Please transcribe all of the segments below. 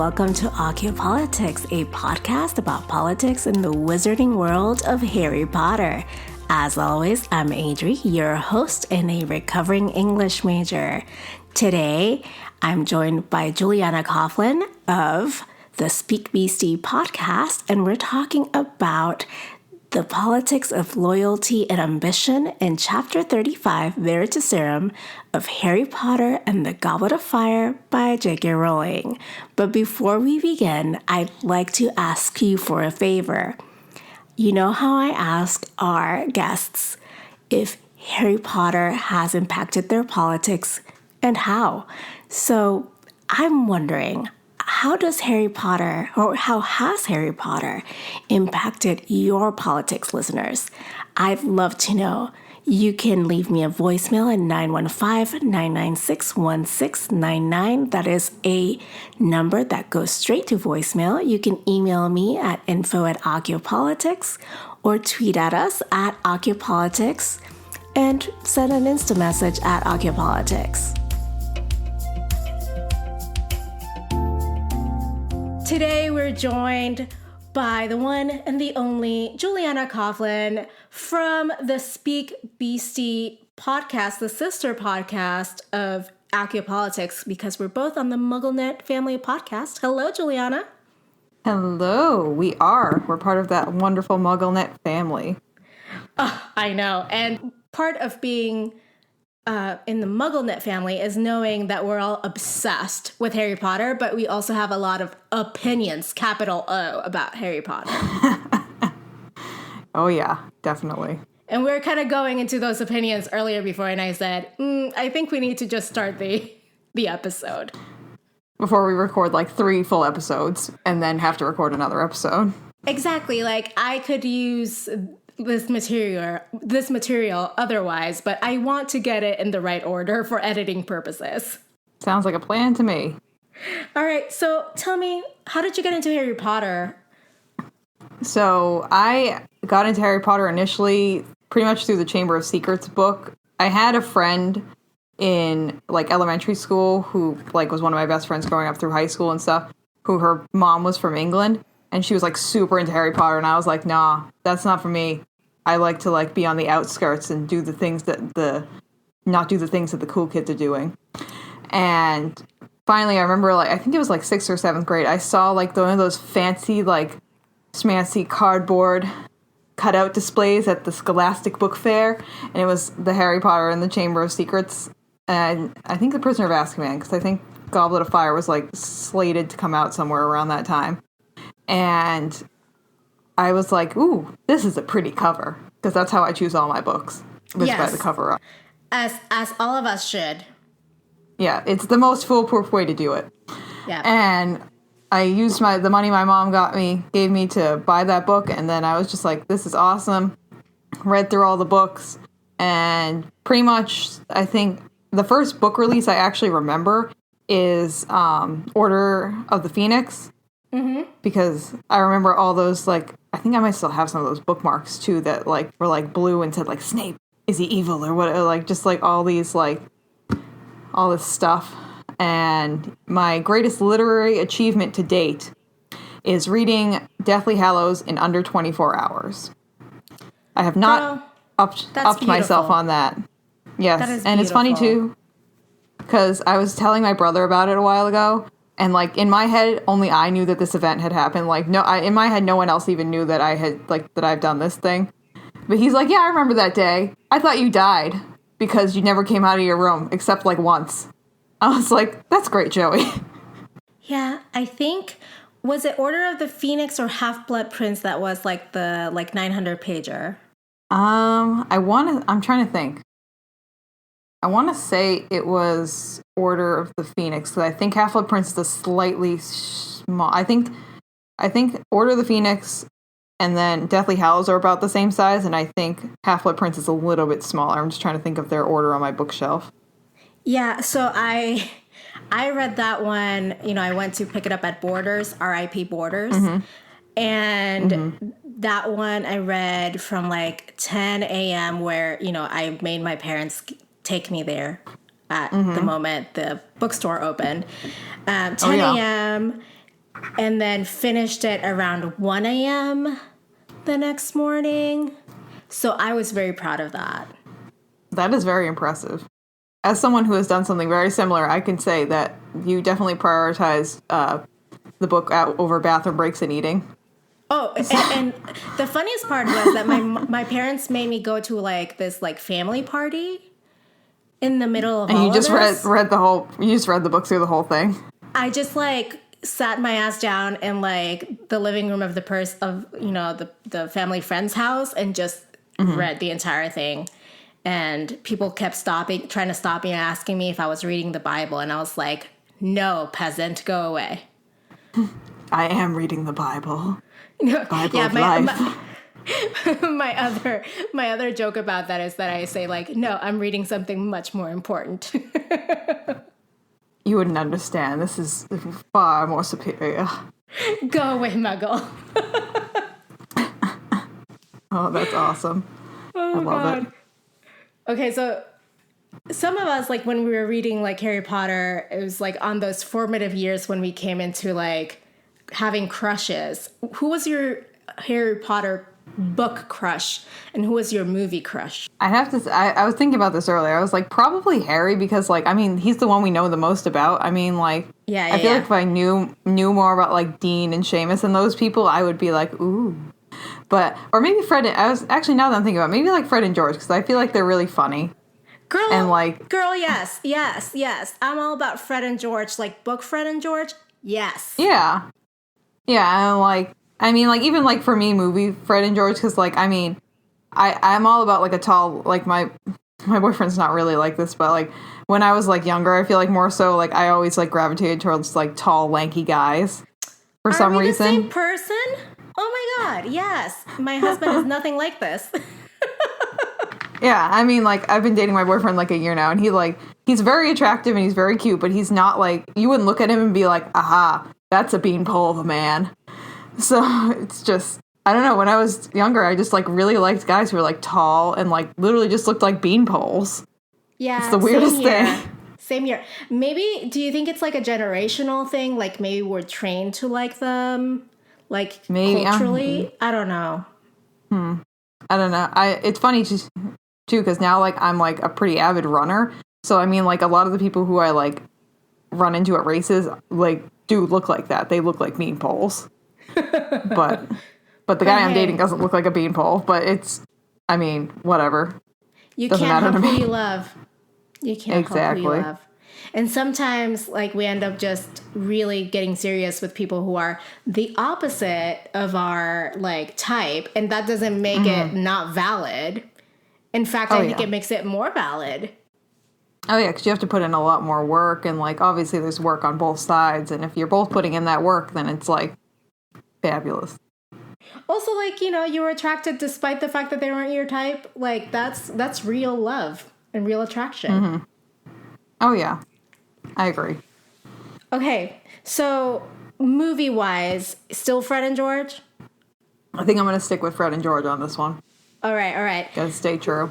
welcome to Occupolitics, a podcast about politics in the wizarding world of Harry Potter. As always, I'm Adri, your host and a recovering English major. Today, I'm joined by Julianna Coughlin of the Speak Beasty podcast, and we're talking about the politics of loyalty and ambition in Chapter 35, Veritaserum, of Harry Potter and the Goblet of Fire by J.K. Rowling. But before we begin, I'd like to ask you for a favor. You know how I ask our guests if Harry Potter has impacted their politics and how? So I'm wondering, how has Harry Potter impacted your politics, listeners? I'd love to know. You can leave me a voicemail at 915-996-1699. That is a number that goes straight to voicemail. You can email me at info@Occupolitics or tweet at us at Occupolitics and send an Insta message at Occupolitics. Today, we're joined by the one and the only Julianna Coughlin from the Speak Beasty podcast, the sister podcast of Occupolitics, because we're both on the MuggleNet family podcast. Hello, Julianna. Hello, we are. We're part of that wonderful MuggleNet family. I know. And part of being in the MuggleNet family is knowing that we're all obsessed with Harry Potter, but we also have a lot of opinions, capital O, about Harry Potter. Oh, yeah, definitely. And we were kind of going into those opinions earlier before, and I said, I think we need to just start the episode. Before we record like 3 full episodes and then have to record another episode. Exactly. Like, I could use this material otherwise, but I want to get it in the right order for editing purposes. Sounds like a plan to me. All right, so tell me, how did you get into Harry Potter? So I got into Harry Potter initially pretty much through the Chamber of Secrets book. I had a friend in like elementary school who like was one of my best friends growing up through high school and stuff, who her mom was from England, and she was like super into Harry Potter, and I was like, nah, that's not for me. I like to like be on the outskirts and do the things that not do the things that the cool kids are doing. And finally, I remember like, I think it was like 6th or 7th grade, I saw like one of those fancy like smancy cardboard cutout displays at the Scholastic Book Fair. And it was the Harry Potter and the Chamber of Secrets. And I think the Prisoner of Azkaban, because I think Goblet of Fire was like slated to come out somewhere around that time. And I was like, ooh, this is a pretty cover. Because that's how I choose all my books. By the cover up. As all of us should. Yeah, it's the most foolproof way to do it. Yeah. And I used the money my mom gave me to buy that book. And then I was just like, this is awesome. Read through all the books. And pretty much, I think the first book release I actually remember is Order of the Phoenix. Mm-hmm. Because I remember all those, like, I think I might still have some of those bookmarks, too, that, like, were, like, blue and said, like, Snape, is he evil? Or what, like, just, like, all these, like, all this stuff. And my greatest literary achievement to date is reading Deathly Hallows in under 24 hours. I have not upped myself on that. Yes, that is and it's funny, too, because I was telling my brother about it a while ago. And, like, in my head, only I knew that this event had happened. Like, in my head, no one else even knew that that I've done this thing. But he's like, yeah, I remember that day. I thought you died because you never came out of your room, except, like, once. I was like, that's great, Joey. Yeah, I think, was it Order of the Phoenix or Half-Blood Prince that was, like, the, 900-pager? I'm trying to think. I want to say it was Order of the Phoenix, because I think Half-Blood Prince is a slightly small. I think Order of the Phoenix and then Deathly Hallows are about the same size, and I think Half-Blood Prince is a little bit smaller. I'm just trying to think of their order on my bookshelf. Yeah, so I read that one, I went to pick it up at Borders, R.I.P. Borders, mm-hmm. and mm-hmm. that one I read from like 10 a.m. where, I made my parents take me there at mm-hmm. the moment the bookstore opened. 10 a.m., and then finished it around 1 a.m. the next morning. So I was very proud of that. That is very impressive. As someone who has done something very similar, I can say that you definitely prioritize the book out over bathroom breaks and eating. Oh, and the funniest part was that my parents made me go to like this like family party in the middle of all of this. And you just read the book through the whole thing. I just like sat my ass down in like the living room of the family friend's house and just read the entire thing. And people kept trying to stop me and asking me if I was reading the Bible, and I was like, "No, peasant, go away." I am reading the Bible. Bible of life. My other joke about that is that I say like, no, I'm reading something much more important. You wouldn't understand. This is far more superior. Go away, Muggle. Oh, that's awesome. I love it. Okay, so some of us, like when we were reading like Harry Potter, it was like on those formative years when we came into like having crushes. Who was your Harry Potter book crush, and who was your movie crush? I have to. I was thinking about this earlier. I was like, probably Harry, because like, I mean, he's the one we know the most about. I mean, like, I feel like if I knew more about like Dean and Seamus and those people, I would be like, ooh. But or maybe Fred. I was actually, now that I'm thinking about it, maybe like Fred and George, because I feel like they're really funny. Girl, yes. I'm all about Fred and George, like book Fred and George. Yes. Yeah. Yeah, and like, I mean, like, even like for me, movie Fred and George, because like, I mean, I'm all about like a tall, like my boyfriend's not really like this, but like when I was like younger, I feel like more so like I always like gravitated towards like tall, lanky guys for some reason. Are we the same person? Oh my God, yes. My husband is nothing like this. Yeah, I mean, like, I've been dating my boyfriend like a year now, and he's very attractive and he's very cute, but he's not like, you wouldn't look at him and be like, aha, that's a beanpole of a man. So it's just, I don't know, when I was younger, I just like really liked guys who were like tall and like literally just looked like beanpoles. Yeah, it's the weirdest thing. Same here. Maybe, do you think it's like a generational thing? Like maybe we're trained to like them, like maybe, culturally? I don't know. I don't know. It's funny too, because now like I'm like a pretty avid runner. So I mean, like a lot of the people who I like run into at races like do look like that. They look like beanpoles. but the guy I'm dating doesn't look like a beanpole. But it's, I mean, whatever. You can't help who you love. You can't help who you love. And sometimes, like, we end up just really getting serious with people who are the opposite of our, like, type. And that doesn't make it not valid. In fact, I think it makes it more valid. Oh, yeah, because you have to put in a lot more work. And, like, obviously there's work on both sides. And if you're both putting in that work, then it's, like, fabulous. Also, like, you know, you were attracted despite the fact that they weren't your type. Like, that's real love and real attraction. Oh, yeah. I agree. Okay, so movie-wise, still Fred and George? I think I'm going to stick with Fred and George on this one. All right. Gotta stay true.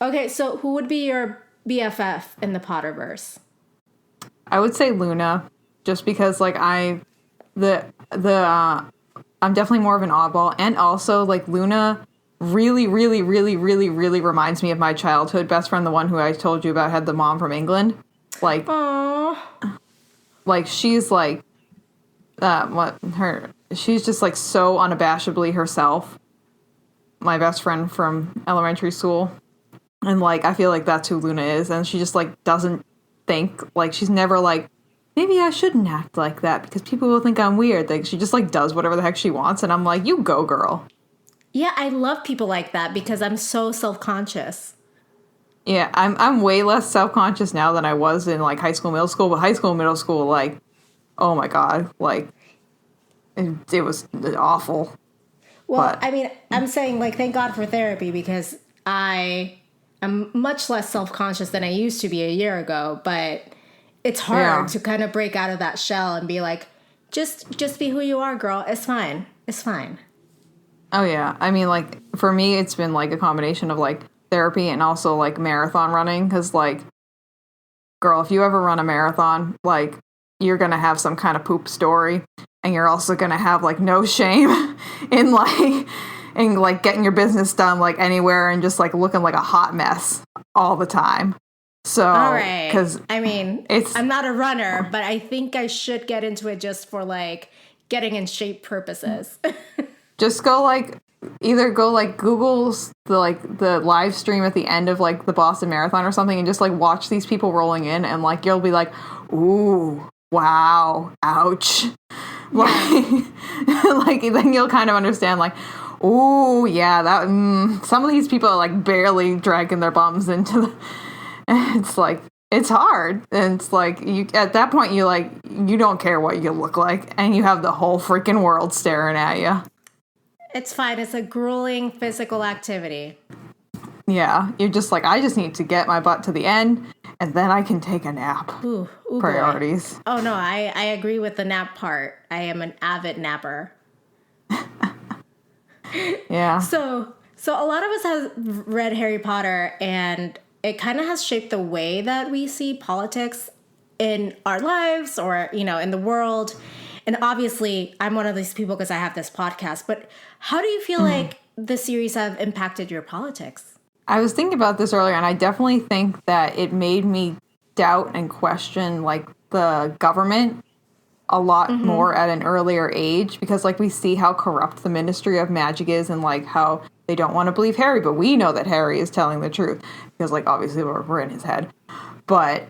Okay, so who would be your BFF in the Potterverse? I would say Luna, just because, like, I'm definitely more of an oddball, and also, like, Luna really, really, really, really, really reminds me of my childhood best friend, the one who I told you about had the mom from England. Like, aww. Like, she's like, she's just like so unabashedly herself. My best friend from elementary school. And like, I feel like that's who Luna is. And she just like doesn't think, like, she's never like, maybe I shouldn't act like that because people will think I'm weird. Like, she just like does whatever the heck she wants. And I'm like, you go, girl. Yeah, I love people like that because I'm so self-conscious. Yeah, I'm way less self-conscious now than I was in, like, high school, middle school. But high school, middle school, like, oh, my God. Like, it was awful. Well, I mean, I'm saying, like, thank God for therapy because I am much less self-conscious than I used to be a year ago. But it's hard to kind of break out of that shell and be like, just be who you are, girl. It's fine. It's fine. Oh, yeah. I mean, like, for me, it's been, like, a combination of, like, therapy and also, like, marathon running. Because, like, girl, if you ever run a marathon, like, you're going to have some kind of poop story. and you're also gonna have like no shame in like getting your business done like anywhere and just like looking like a hot mess all the time. So, all right, because I mean, I'm not a runner, but I think I should get into it just for like getting in shape purposes. just go like either go like Google's the live stream at the end of like the Boston Marathon or something, and just like watch these people rolling in, and like you'll be like, ooh, wow, ouch. Like, like then you'll kind of understand like, ooh, yeah, that some of these people are like barely dragging their bums into the. It's like it's hard, and it's like you at that point you don't care what you look like, and you have the whole freaking world staring at you. It's fine. It's a grueling physical activity. Yeah, you're just like, I just need to get my butt to the end, and then I can take a nap. Ooh, priorities. Boy. Oh no, I agree with the nap part. I am an avid napper. Yeah. So a lot of us have read Harry Potter, and it kind of has shaped the way that we see politics in our lives or, in the world. And obviously, I'm one of these people because I have this podcast. But how do you feel like the series have impacted your politics? I was thinking about this earlier, and I definitely think that it made me doubt and question, like, the government a lot more at an earlier age, because, like, we see how corrupt the Ministry of Magic is, and, like, how they don't want to believe Harry, but we know that Harry is telling the truth, because, like, obviously we're in his head. But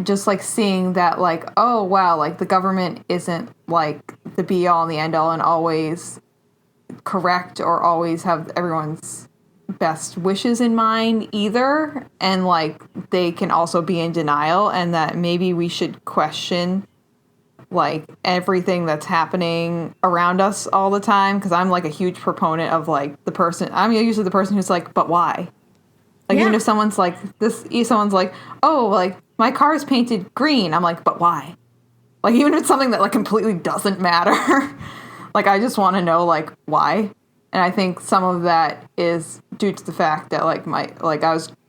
just, like, seeing that, like, oh, wow, like, the government isn't, like, the be-all and the end-all and always correct or always have everyone's best wishes in mind either, and, like, they can also be in denial, and that maybe we should question, like, everything that's happening around us all the time, because I'm, like, a huge proponent of, like, I'm usually the person who's like, but why? Like, even if someone's like, oh, like, my car is painted green, I'm like, but why? Like, even if it's something that, like, completely doesn't matter, like, I just want to know, like, why? And I think some of that is due to the fact that, like,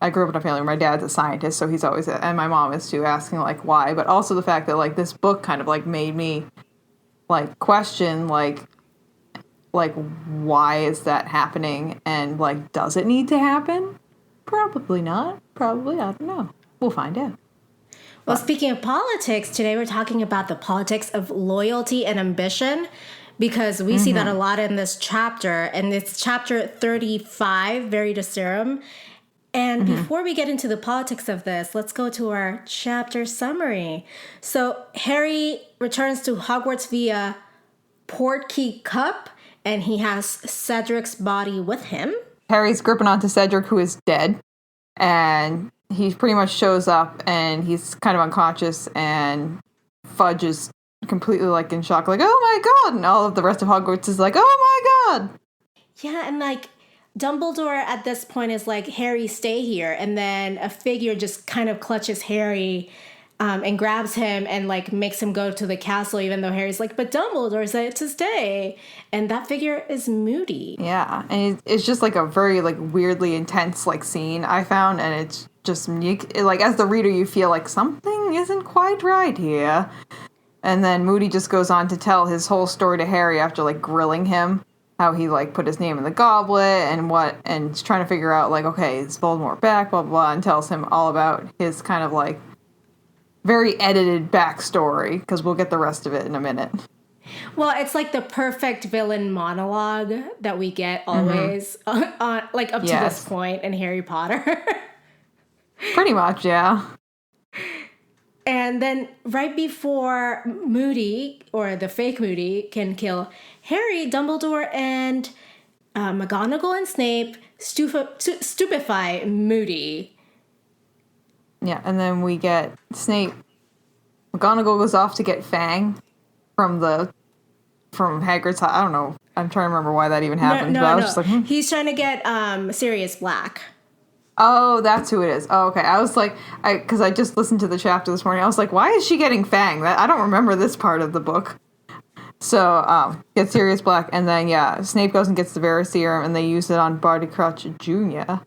I grew up in a family where my dad's a scientist, so he's always, and my mom is too, asking, like, why, but also the fact that, like, this book kind of, like, made me, like, question, like, why is that happening, and, like, does it need to happen? Probably not. Probably, I don't know. We'll find out. Well, speaking of politics, today we're talking about the politics of loyalty and ambition, because we see that a lot in this chapter, and it's chapter 35, Veritaserum. And before we get into the politics of this, let's go to our chapter summary. So Harry returns to Hogwarts via Portkey Cup, and he has Cedric's body with him. Harry's gripping onto Cedric, who is dead, and he pretty much shows up, and he's kind of unconscious, and Fudge is completely, like, in shock, like, oh my god, and all of the rest of Hogwarts is like, oh my god. Yeah, and, like, Dumbledore at this point is like, Harry, stay here, and then a figure just kind of clutches Harry and grabs him and, like, makes him go to the castle, even though Harry's like, but Dumbledore said to stay, and that figure is Moody. Yeah, and it's just, like, a very, like, weirdly intense, like, scene I found, and it's just, like, as the reader, you feel like something isn't quite right here. And then Moody just goes on to tell his whole story to Harry after, like, grilling him, how he, like, put his name in the goblet and he's trying to figure out, like, okay, is Voldemort back, blah, blah, blah, and tells him all about his kind of, like, very edited backstory, because we'll get the rest of it in a minute. Well, it's like the perfect villain monologue that we get always, like, up to this point in Harry Potter. Pretty much, yeah. And then right before Moody, or the fake Moody, can kill Harry, Dumbledore and McGonagall and Snape stupefy Moody. Yeah, and then we get Snape. McGonagall goes off to get Fang from Hagrid's house. I don't know. I'm trying to remember why that even happened. No, but I was just like, He's trying to get Sirius Black. Oh, that's who it is. Oh, okay. I was like, because I just listened to the chapter this morning. I was like, why is she getting Fang? I don't remember this part of the book. So, get Sirius Black, and then, Snape goes and gets the Veritaserum, and they use it on Barty Crouch Junior.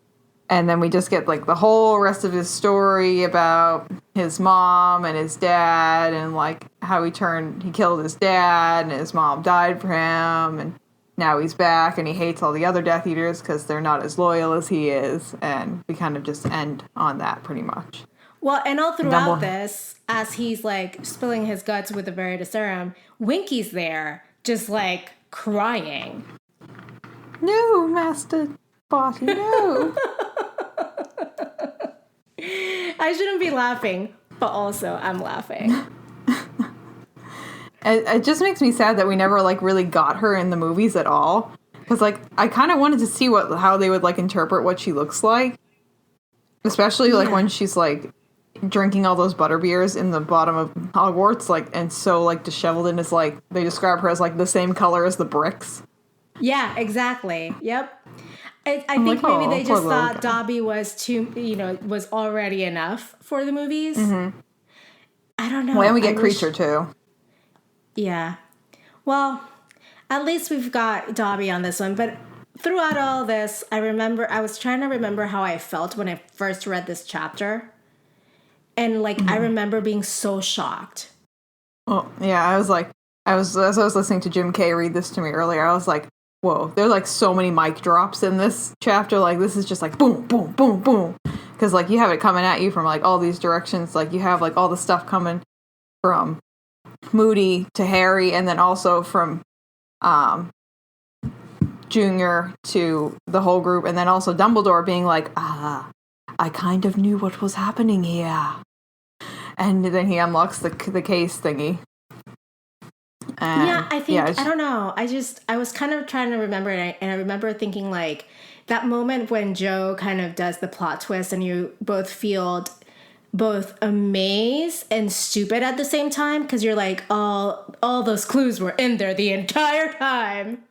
And then we just get like the whole rest of his story about his mom and his dad and like how he killed his dad and his mom died for him and now he's back and he hates all the other Death Eaters because they're not as loyal as he is. And we kind of just end on that pretty much. Well, and all throughout this, as he's like spilling his guts with the Veritaserum, Winky's there just like crying. No, Master Barty, no. I shouldn't be laughing, but also I'm laughing. It just makes me sad that we never like really got her in the movies at all. Because like I kind of wanted to see how they would like interpret what she looks like, especially like when she's like drinking all those butterbeers in the bottom of Hogwarts, like and so like disheveled and is like they describe her as like the same color as the bricks. Yeah, exactly. Yep. I think maybe they just thought Dobby was was already enough for the movies. Mm-hmm. I don't know. Well, and we get Creature too. Yeah. Well, at least we've got Dobby on this one. But throughout all this, I was trying to remember how I felt when I first read this chapter. And like, I remember being so shocked. Well, yeah, as I was listening to Jim Kay read this to me earlier, I was like, whoa, there's like so many mic drops in this chapter. Like this is just like boom, boom, boom, boom. Because like you have it coming at you from like all these directions. Like you have like all the stuff coming from Moody to Harry, and then also from Junior to the whole group, and then also Dumbledore being like, I kind of knew what was happening here. And then he unlocks the case thingy. Yeah, I think, I don't know. I was kind of trying to remember it, and I remember thinking, like, that moment when Joe kind of does the plot twist, and you both feel both amazed and stupid at the same time, because you're like, all those clues were in there the entire time.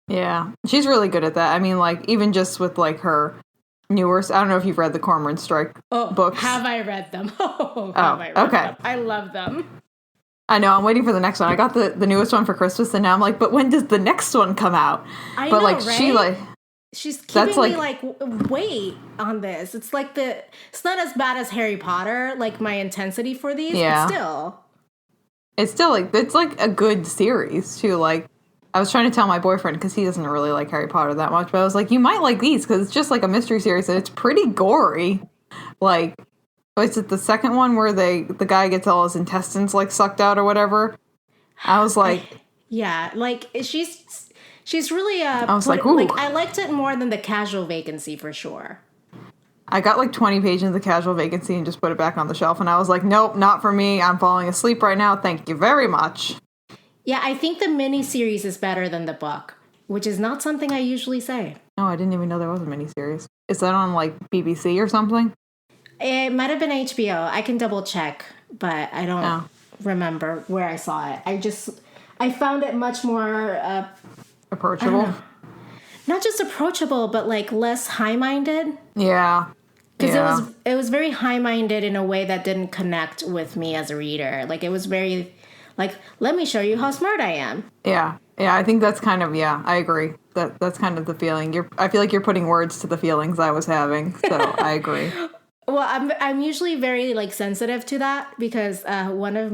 Yeah, she's really good at that. I mean, like, even just with, like, her newer... I don't know if you've read the Cormoran Strike books. Have I read them? Them? I love them. I know, I'm waiting for the next one. I got the newest one for Christmas, and now I'm like, but when does the next one come out? Right? She's keeping me like, wait on this. It's like it's not as bad as Harry Potter, like my intensity for these, but still. It's still like, it's like a good series too. Like, I was trying to tell my boyfriend, because he doesn't really like Harry Potter that much, but I was like, you might like these, because it's just like a mystery series, and it's pretty gory. Like, is it the second one where the guy gets all his intestines like sucked out or whatever? I was like, she's really I was like, ooh. Like, I liked it more than the Casual Vacancy for sure. I got like 20 pages of the Casual Vacancy and just put it back on the shelf, and I was like, nope, not for me. I'm falling asleep right now. Thank you very much. Yeah, I think the miniseries is better than the book, which is not something I usually say. Oh, I didn't even know there was a miniseries. Is that on like BBC or something? It might have been HBO. I can double check, but I don't remember where I saw it. I found it much more approachable. Not just approachable, but like less high-minded. Yeah. Because it was very high-minded in a way that didn't connect with me as a reader. Like it was very like, let me show you how smart I am. Yeah. Yeah, I think that's kind of, I agree. That's kind of the feeling. I feel like you're putting words to the feelings I was having, so I agree. Well, I'm usually very like sensitive to that, because one of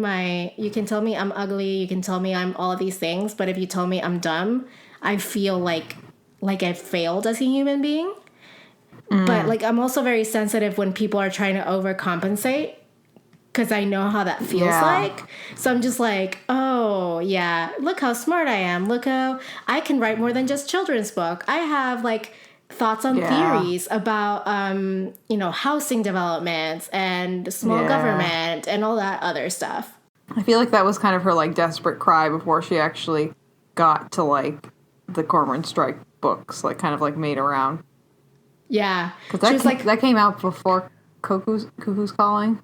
you can tell me I'm ugly, you can tell me I'm all these things, but if you tell me I'm dumb, I feel like I've failed as a human being. But like I'm also very sensitive when people are trying to overcompensate, because I know how that feels like. So I'm just like, oh yeah, look how smart I am. Look how I can write more than just children's book. I have like thoughts on theories about, housing developments and small government and all that other stuff. I feel like that was kind of her, like, desperate cry before she actually got to, like, the Cormoran Strike books, like, kind of, like, made around. Yeah. Because that came out before Cuckoo's Calling?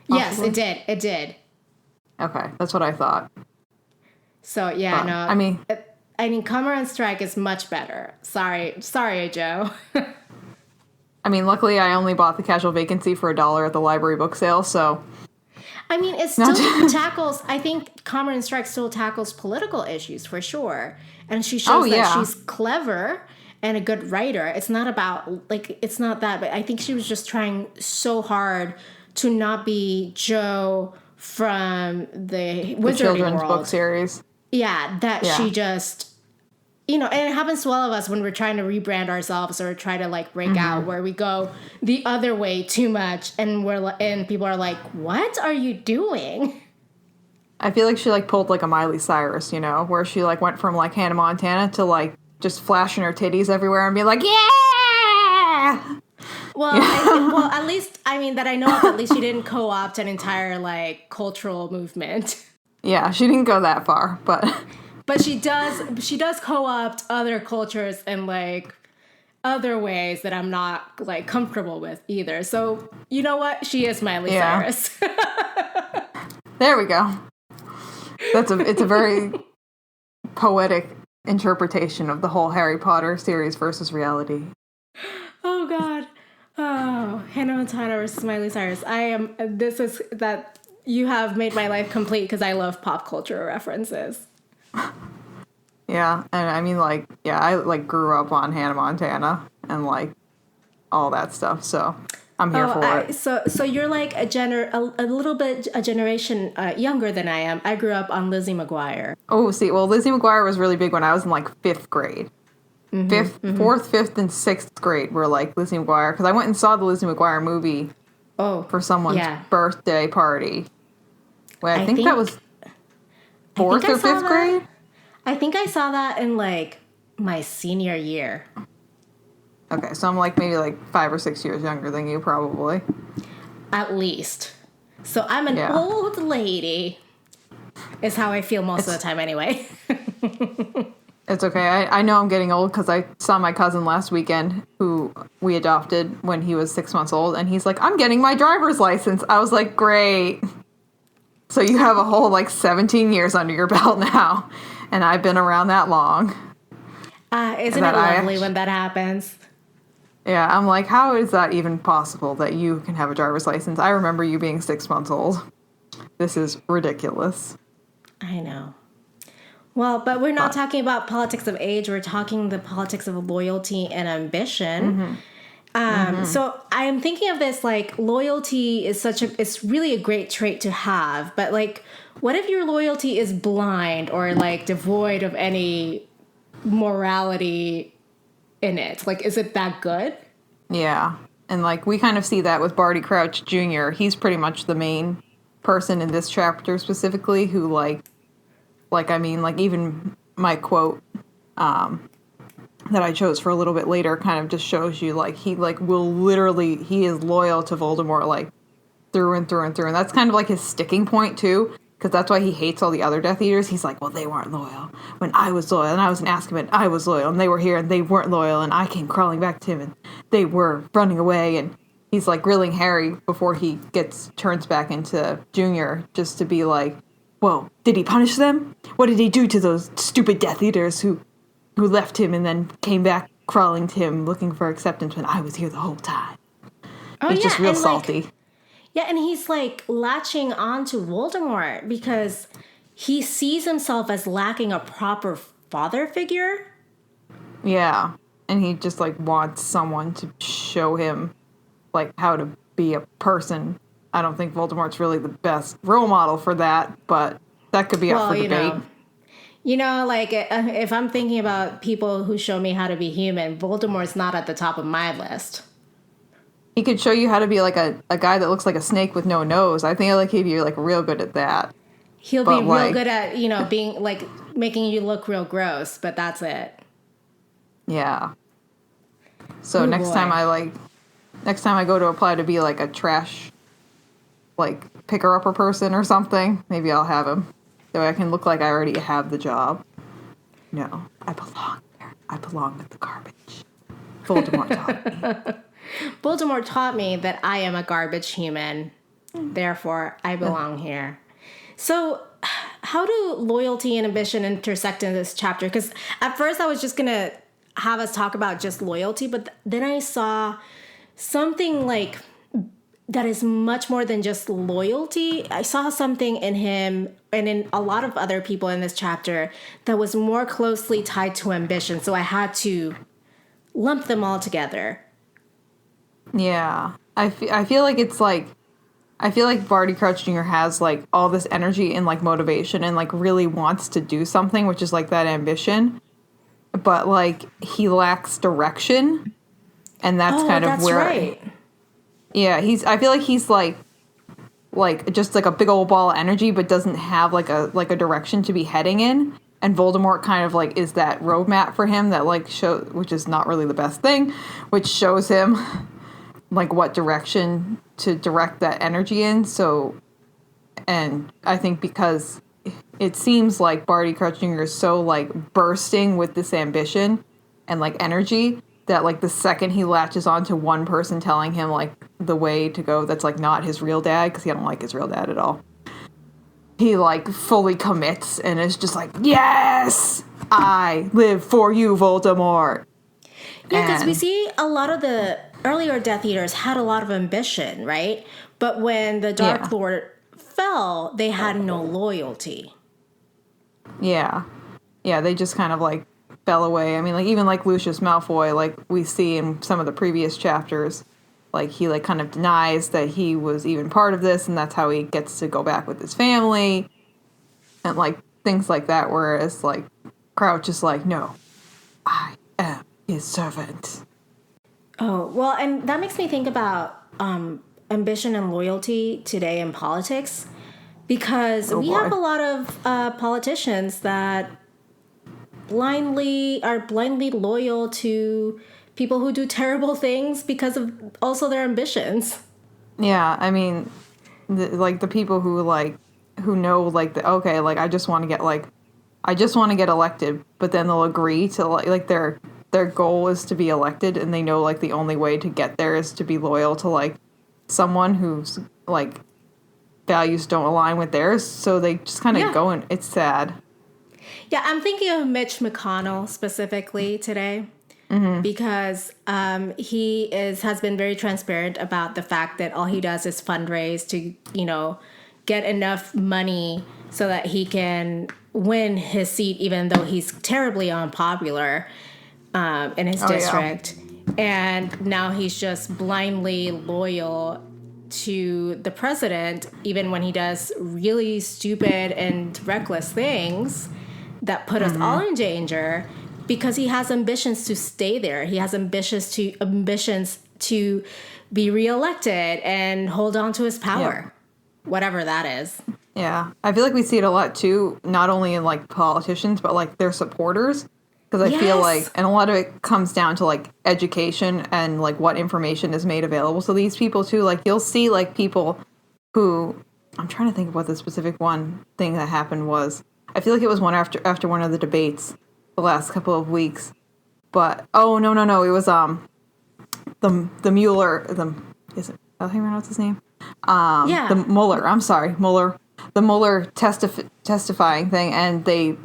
Possibly? Yes, it did. Okay, that's what I thought. So, I mean, Cormoran Strike is much better. Sorry, Joe. I mean, luckily I only bought the Casual Vacancy for $1 at the library book sale, so... I mean, it still tackles... I think Cormoran Strike still tackles political issues, for sure. And she shows that she's clever and a good writer. It's not about, like, it's not that, but I think she was just trying so hard to not be Jo from the Wizarding children's World. book series. Yeah, that she just, and it happens to all of us when we're trying to rebrand ourselves or try to, like, break out, where we go the other way too much, and people are like, what are you doing? I feel like she, like, pulled, like, a Miley Cyrus, where she, like, went from, like, Hannah Montana to, like, just flashing her titties everywhere and being like, yeah! Well, at least, that I know of, at least she didn't co-opt an entire, like, cultural movement. Yeah, she didn't go that far, but... But she does co-opt other cultures in, like, other ways that I'm not, like, comfortable with either. So, you know what? She is Miley Cyrus. There we go. It's a very poetic interpretation of the whole Harry Potter series versus reality. Oh, God. Oh, Hannah Montana versus Miley Cyrus. You have made my life complete because I love pop culture references. Yeah, and I like grew up on Hannah Montana and like all that stuff, so I'm here for it. So you're like a little bit a generation younger than I am. I grew up on Lizzie McGuire. Oh, see, well, Lizzie McGuire was really big when I was in like 5th grade. Fourth, fifth, and 6th grade were like Lizzie McGuire, because I went and saw the Lizzie McGuire movie for someone's birthday party. Wait, I think that was 4th or 5th grade? I think I saw that in like my senior year. Okay, so I'm like maybe like 5 or 6 years younger than you, probably. At least. So I'm an old lady, is how I feel most of the time anyway. It's okay. I know I'm getting old because I saw my cousin last weekend who we adopted when he was 6 months old, and he's like, I'm getting my driver's license. I was like, great. So you have a whole like 17 years under your belt now, and I've been around that long. Isn't it lovely when that happens? Yeah, I'm like, how is that even possible that you can have a driver's license? I remember you being 6 months old. This is ridiculous. I know. Well, but we're not talking about politics of age. We're talking the politics of loyalty and ambition. So I'm thinking of this, like, loyalty is it's really a great trait to have. But, like, what if your loyalty is blind or, like, devoid of any morality in it? Like, is it that good? Yeah. And, like, we kind of see that with Barty Crouch Junior. He's pretty much the main person in this chapter specifically who, even my quote that I chose for a little bit later kind of just shows you, like, he is loyal to Voldemort, like, through and through and through. And that's kind of, like, his sticking point, too, because that's why he hates all the other Death Eaters. He's like, well, they weren't loyal when I was loyal, and I was in Azkaban, I was loyal, and they were here, and they weren't loyal, and I came crawling back to him, and they were running away, and he's, like, grilling Harry before he turns back into Junior, just to be like, whoa, did he punish them? What did he do to those stupid Death Eaters who left him and then came back crawling to him looking for acceptance when I was here the whole time? He's just real salty. And he's, like, latching on to Voldemort because he sees himself as lacking a proper father figure. Yeah, and he just, like, wants someone to show him, like, how to be a person. I don't think Voldemort's really the best role model for that, but that could be up for debate. Like, if I'm thinking about people who show me how to be human, Voldemort's not at the top of my list. He could show you how to be, like, a guy that looks like a snake with no nose. I think, like, he'd be, like, real good at that. He'll be real good at, being, like, making you look real gross, but that's it. Yeah. So next time I go to apply to be, like, a trash, like, picker-upper person or something, maybe I'll have him. So I can look like I already have the job. No, I belong there. I belong with the garbage. Voldemort taught me. Voldemort taught me that I am a garbage human. Therefore, I belong here. So, how do loyalty and ambition intersect in this chapter? Because at first I was just going to have us talk about just loyalty, but then I saw something, like, that is much more than just loyalty. I saw something in him and in a lot of other people in this chapter that was more closely tied to ambition. So I had to lump them all together. Yeah. I feel like it's like, I feel like Barty Crouch Jr. has like all this energy and like motivation and like really wants to do something, which is like that ambition. But like he lacks direction, and that's kind of that's where, right. yeah, I feel like he's like just like a big old ball of energy, but doesn't have like a direction to be heading in. And Voldemort kind of like is that roadmap for him that like which is not really the best thing, which shows him like what direction to direct that energy in. So, and I think because it seems like Barty Crouch Jr. is so like bursting with this ambition and like energy that like the second he latches on to one person telling him like the way to go that's like not his real dad, because he don't like his real dad at all, he like fully commits and is just like, yes, I live for you, Voldemort. Yeah, because we see a lot of the earlier Death Eaters had a lot of ambition, right? But when the Dark Lord fell, they had no loyalty. Yeah. Yeah, they just kind of like fell away. I mean, like even like Lucius Malfoy, like we see in some of the previous chapters, like he like kind of denies that he was even part of this, and that's how he gets to go back with his family and like things like that. Whereas like Crouch is like, no, I am his servant. Oh, well, and that makes me think about ambition and loyalty today in politics, because we have a lot of politicians that are blindly loyal to people who do terrible things because of also their ambitions. Yeah, I mean, the people who know like okay, like I just want to get elected, but then they'll agree to like their goal is to be elected, and they know like the only way to get there is to be loyal to like someone whose like values don't align with theirs, so they just kind of go, and it's sad. Yeah, I'm thinking of Mitch McConnell specifically today, because he has been very transparent about the fact that all he does is fundraise to, get enough money so that he can win his seat, even though he's terribly unpopular in his district. Yeah. And now he's just blindly loyal to the president, even when he does really stupid and reckless things that put us all in danger, because he has ambitions to stay there. He has ambitions to be reelected and hold on to his power, whatever that is. Yeah, I feel like we see it a lot too, not only in like politicians, but like their supporters. Because I feel like, and a lot of it comes down to like education and like what information is made available to these people too. Like you'll see like people who, I'm trying to think of what the specific one thing that happened was. I feel like it was one after one of the debates the last couple of weeks. But no, it was the Mueller, is it, I think that's his name? The Mueller, I'm sorry, Mueller. The Mueller testifying thing, and the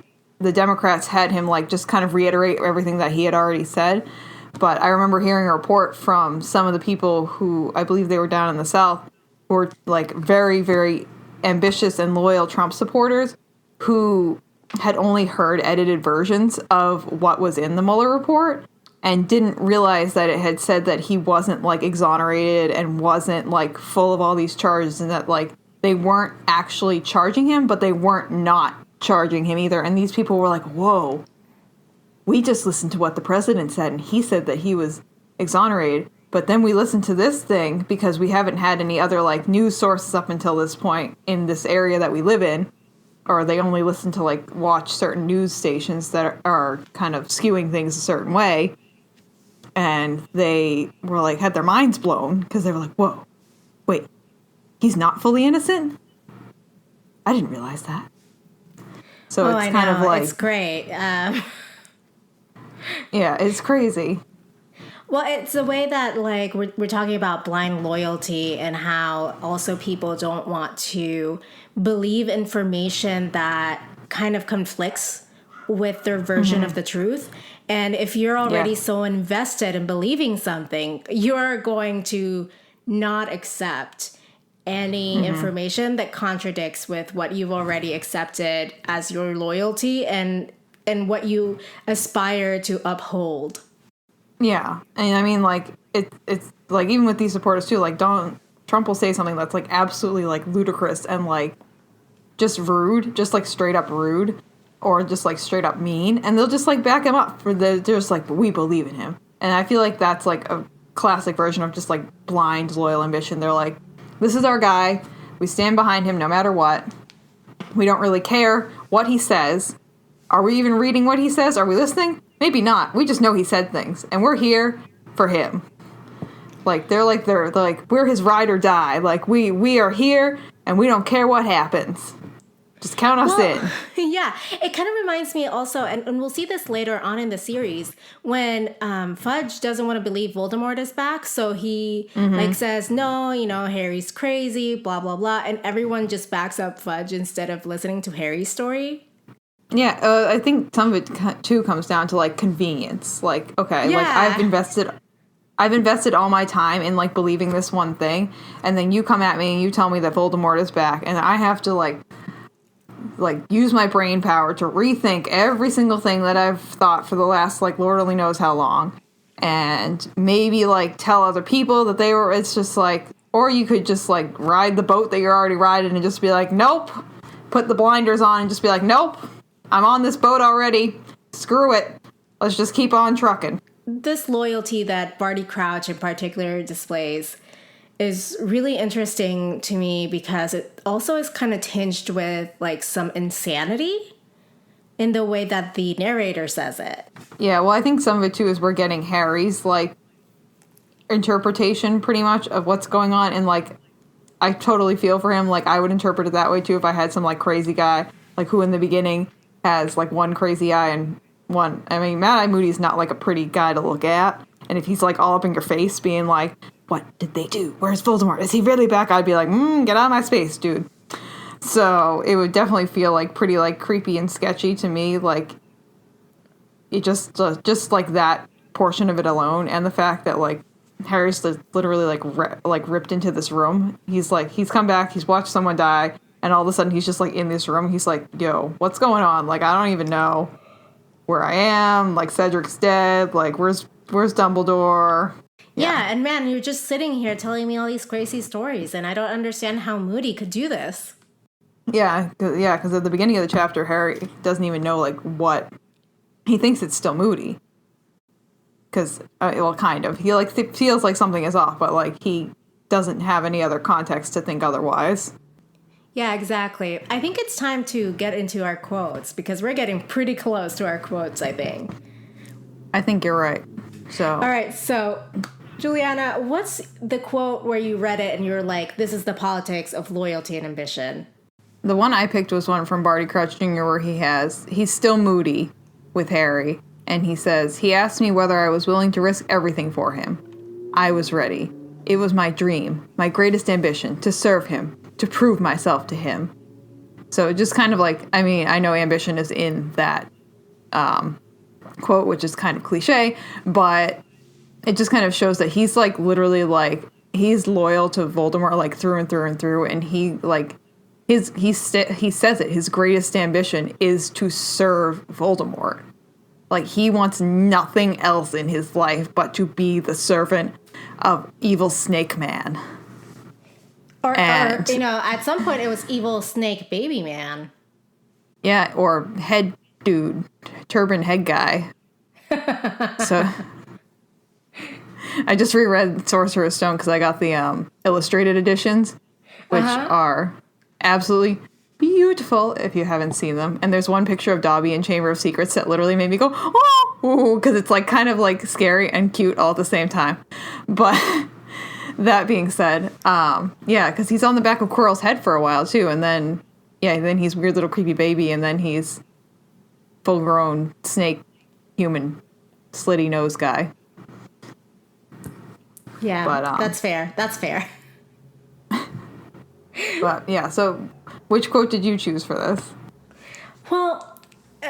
Democrats had him like just kind of reiterate everything that he had already said. But I remember hearing a report from some of the people who, I believe they were down in the South, who were like very, very ambitious and loyal Trump supporters, who had only heard edited versions of what was in the Mueller report and didn't realize that it had said that he wasn't like exonerated and wasn't like full of all these charges, and that like they weren't actually charging him, but they weren't not charging him either. And these people were like, whoa, we just listened to what the president said, and he said that he was exonerated. But then we listened to this thing because we haven't had any other like news sources up until this point in this area that we live in. Or they only listen to like watch certain news stations that are kind of skewing things a certain way. And they were like, had their minds blown because they were like, whoa, wait, he's not fully innocent? I didn't realize that. So it's kind of like, it's great. Yeah, it's crazy. Well, it's the way that like we're talking about blind loyalty, and how also people don't want to believe information that kind of conflicts with their version of the truth. And if you're already so invested in believing something, you're going to not accept any information that contradicts with what you've already accepted as your loyalty and what you aspire to uphold. Yeah. And I mean, like, it's like, even with these supporters, too, like, Trump will say something that's, like, absolutely, like, ludicrous and, like, just rude, just, like, straight up rude, or just, like, straight up mean, and they'll just, like, back him up they're just like, but we believe in him. And I feel like that's, like, a classic version of just, like, blind, loyal ambition. They're like, this is our guy. We stand behind him no matter what. We don't really care what he says. Are we even reading what he says? Are we listening? Maybe not. We just know he said things, and we're here for him. Like, they're like, we're his ride or die. Like, we are here, and we don't care what happens. Just count us in. Yeah, it kind of reminds me also, and we'll see this later on in the series, when Fudge doesn't want to believe Voldemort is back, so he like says, no, Harry's crazy, blah, blah, blah, and everyone just backs up Fudge instead of listening to Harry's story. Yeah, I think some of it, too, comes down to, like, convenience. Like, okay, like, I've invested all my time in, like, believing this one thing, and then you come at me and you tell me that Voldemort is back, and I have to, like use my brain power to rethink every single thing that I've thought for the last, like, Lord only knows how long. And maybe, like, tell other people that it's just, like, or you could just, like, ride the boat that you're already riding and just be like, nope. Put the blinders on and just be like, nope. I'm on this boat already. Screw it. Let's just keep on trucking. This loyalty that Barty Crouch in particular displays is really interesting to me because it also is kind of tinged with, like, some insanity in the way that the narrator says it. Yeah, well, I think some of it, too, is we're getting Harry's, like, interpretation, pretty much, of what's going on. And, like, I totally feel for him. Like, I would interpret it that way, too, if I had some, like, crazy guy, like, who in the beginning has, like, one crazy eye and one... I mean, Mad-Eye Moody's not, like, a pretty guy to look at. And if he's, like, all up in your face being like, what did they do? Where's Voldemort? Is he really back? I'd be like, get out of my space, dude. So it would definitely feel, like, pretty, like, creepy and sketchy to me. Like, it just like, that portion of it alone. And the fact that, like, Harry's literally, like, ripped into this room. He's come back, he's watched someone die, and all of a sudden he's just, like, in this room. He's like, yo, what's going on? Like, I don't even know where I am. Like, Cedric's dead. Like, where's Dumbledore? Yeah, and man, you're just sitting here telling me all these crazy stories, and I don't understand how Moody could do this. Yeah, because at the beginning of the chapter, Harry doesn't even know, like, what... He thinks it's still Moody. Because, well, kind of. He, like, feels like something is off, but, like, he doesn't have any other context to think otherwise. Yeah, exactly. I think it's time to get into our quotes, because we're getting pretty close to our quotes, I think. I think you're right. So. All right, so... Juliana, what's the quote where you read it and you were like, this is the politics of loyalty and ambition? The one I picked was one from Barty Crouch Junior where he's still moody with Harry. And he says, he asked me whether I was willing to risk everything for him. I was ready. It was my dream, my greatest ambition, to serve him, to prove myself to him. So just kind of like, I mean, I know ambition is in that quote, which is kind of cliche, but... It just kind of shows that he's, like, literally, like, he's loyal to Voldemort, like, through and through and through, and he, like, he says it, his greatest ambition is to serve Voldemort. Like, he wants nothing else in his life but to be the servant of evil Snake Man. Or, at some point it was evil Snake Baby Man. Yeah, or head dude, turban head guy. So... I just reread Sorcerer's Stone because I got the illustrated editions, which are absolutely beautiful if you haven't seen them. And there's one picture of Dobby in Chamber of Secrets that literally made me go, oh, because it's, like, kind of, like, scary and cute all at the same time. But that being said, because he's on the back of Quirrell's head for a while, too. And then, then he's weird little creepy baby, and then he's full-grown snake human slitty nose guy. Yeah, but, that's fair. That's fair. But, yeah, so which quote did you choose for this? Well,